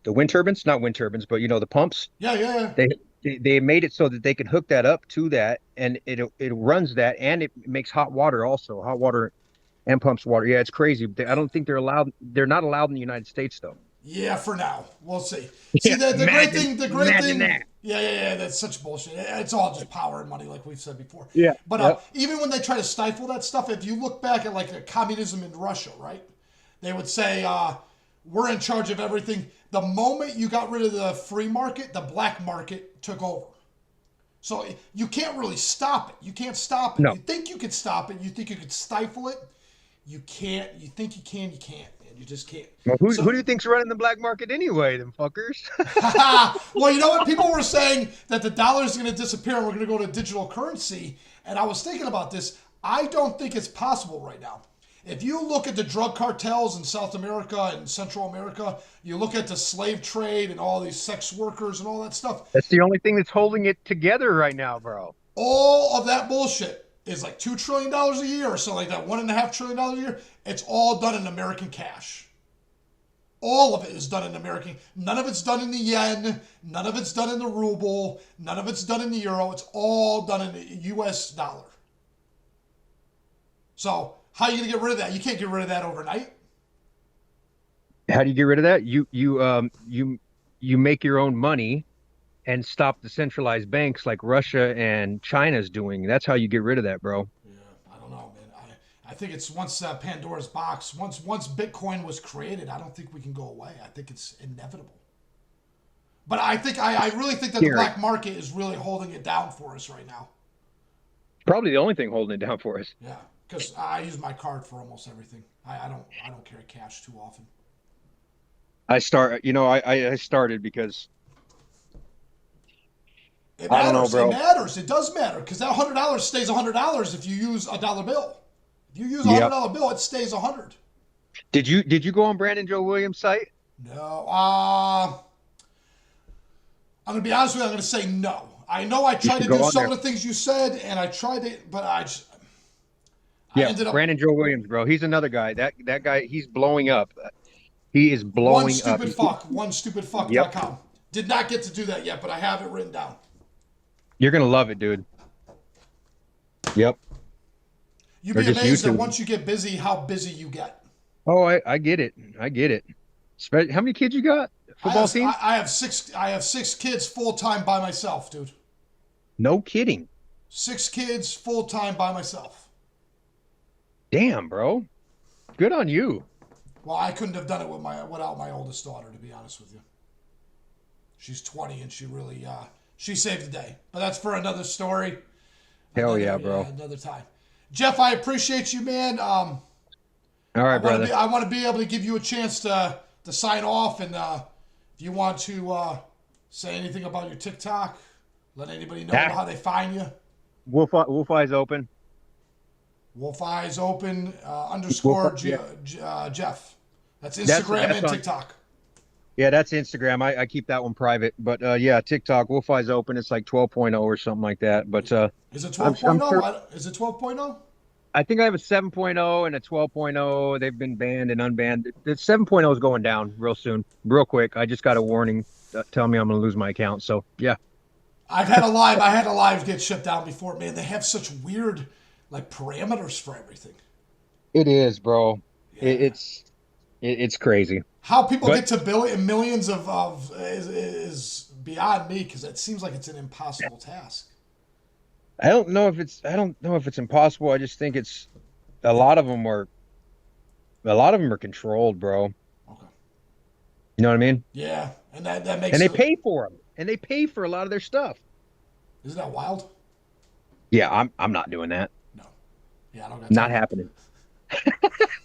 S4: the wind turbines, not wind turbines, but the pumps.
S1: Yeah, yeah, yeah.
S4: They made it so that they could hook that up to that and it runs that and it makes hot water also, hot water and pumps water. Yeah, it's crazy. I don't think they're not allowed in the United States though.
S1: Yeah, for now. We'll see. See,
S4: Yeah,
S1: the great
S4: imagine
S1: thing,
S4: that.
S1: yeah, yeah, yeah, that's such bullshit. It's all just power and money, like we've said before.
S4: Yeah.
S1: But
S4: Yep.
S1: even when they try to stifle that stuff, if you look back at like the communism in Russia, right? They would say, we're in charge of everything. The moment you got rid of the free market, the black market took over. So you can't really stop it. You can't stop it.
S4: No.
S1: You think you could stop it. You think you could stifle it. You can't. You think you can. You can't. Man. You just can't.
S4: Well, who
S1: So
S4: do you think's running the black market anyway, them fuckers?
S1: well, you know what? People were saying that the dollar is going to disappear and we're going to go to digital currency. And I was thinking about this. I don't think it's possible right now. If you look at the drug cartels in South America and Central America, you look at the slave trade and all these sex workers and all that stuff,
S4: That's the only thing that's holding it together right now, bro.
S1: all of that bullshit is like $2 trillion a year or something like that, $1.5 trillion a year. It's all done in American cash. All of it is done in American. None of it's done in the yen. None of it's done in the ruble. None of it's done in the euro. It's all done in the U.S. dollar. So how are you gonna get rid of that? You can't get rid of that overnight.
S4: How do you get rid of that? You make your own money and stop the centralized banks like Russia and China's doing. That's how you get rid of that, bro.
S1: Yeah, I don't know, man. I think it's once Pandora's box. Once Bitcoin was created, I don't think we can go away. I think it's inevitable. But I really think that the
S4: Scary.
S1: black market is really holding it down for us right now.
S4: Probably the only thing holding it down for us.
S1: Yeah, because I use my card for almost everything. I don't carry cash too often.
S4: I started because
S1: It
S4: I don't know,
S1: matters. It
S4: bro.
S1: matters. It does matter because that $100 stays $100 if you use a dollar bill. If you use a
S4: Yep.
S1: $100 bill, it stays 100.
S4: Did you go on Brandon Joe Williams' site?
S1: No, I'm gonna be honest with you. I'm gonna say no. I know I
S4: You
S1: tried
S4: should
S1: to
S4: go
S1: do
S4: on
S1: some
S4: there.
S1: of the things you said, and I tried it, but I
S4: Yeah,
S1: ended up
S4: Brandon Joe Williams, bro. He's another guy. That guy, he's blowing up. He is blowing up.
S1: onestupidfuck.com.
S4: Yep.
S1: Did not get to do that yet, but I have it written down.
S4: You're gonna love it, dude. Yep.
S1: You'd
S4: Or
S1: be
S4: just
S1: amazed at
S4: YouTube.
S1: once you get busy, how busy you get.
S4: Oh, I get it. I get it. How many kids you got? Football team?
S1: I have six. I have six kids full time by myself, dude.
S4: No kidding.
S1: 6 kids full time by myself.
S4: Damn, bro. Good on you.
S1: Well, I couldn't have done it without my oldest daughter, to be honest with you. She's 20 and she really she saved the day. But that's for another story.
S4: Hell yeah, bro.
S1: Another time. Geoff, I appreciate you, man.
S4: All right, brother.
S1: I want to be able to give you a chance to sign off, and if you want to say anything about your TikTok, let anybody know
S4: Ah.
S1: how they find you.
S4: Wolf Eyes Open.
S1: Wolf Eyes Open
S4: Wolf-
S1: Geoff. That's
S4: That's
S1: Instagram and
S4: on-
S1: TikTok.
S4: Yeah, that's Instagram. I keep that one private. But yeah, TikTok, Wolf Eyes Open. It's like 12.0 or something like that. But
S1: Is it
S4: I'm
S1: 12.0?
S4: sure-
S1: Is it 12.0?
S4: I think I have a 7.0 and a 12.0. They've been banned and unbanned. The 7.0 is going down real soon, real quick. I just got a warning telling me I'm going to lose my account. So yeah.
S1: I had a live get shut down before. Man, they have such weird like parameters for everything.
S4: It is, bro.
S1: Yeah.
S4: It's crazy.
S1: How people
S4: But-
S1: get to millions of is beyond me, because it seems like it's an impossible task.
S4: I don't know if it's impossible. I just think it's a lot of them are controlled, bro.
S1: Okay.
S4: You know what I mean?
S1: Yeah, and that makes
S4: And they
S1: it-
S4: pay for them. And they pay for a lot of their stuff.
S1: Isn't that wild?
S4: Yeah, I'm not doing that.
S1: No. Yeah, I don't got
S4: Not
S1: time.
S4: happening.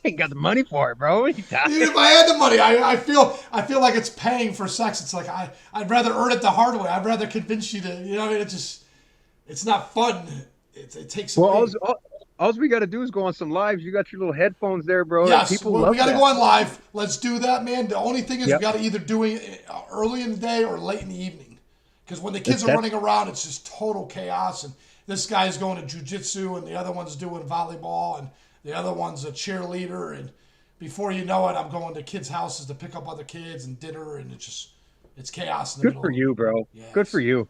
S4: Ain't got the money for it, bro.
S1: Even if I had the money, I feel like it's paying for sex. It's like I'd rather earn it the hard way. I'd rather convince you to, you know what I mean? It's not fun. It takes away.
S4: Well, all we got to do is go on some lives. You got your little headphones there, bro.
S1: Yes,
S4: People
S1: we
S4: love
S1: got to
S4: that.
S1: go on live. Let's do that, man. The only thing is
S4: Yep.
S1: we got to either do it early in the day or late in the evening. Because when the kids are
S4: That's-
S1: running around, it's just total chaos. And this guy's going to jujitsu, and the other one's doing volleyball, and the other one's a cheerleader. And before you know it, I'm going to kids' houses to pick up other kids and dinner, and it's chaos in the
S4: Good
S1: middle.
S4: for you, bro.
S1: Yes.
S4: Good for you.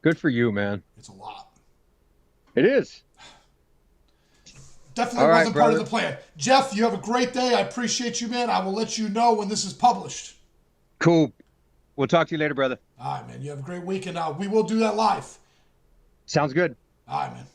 S4: Good for you, man.
S1: It's a lot.
S4: It is.
S1: Definitely
S4: All right,
S1: wasn't part of
S4: brother.
S1: the plan. Geoff, you have a great day. I appreciate you, man. I will let you know when this is published.
S4: Cool. We'll talk to you later, brother.
S1: All right, man. You have a great week, and we will do that live.
S4: Sounds good.
S1: All right, man.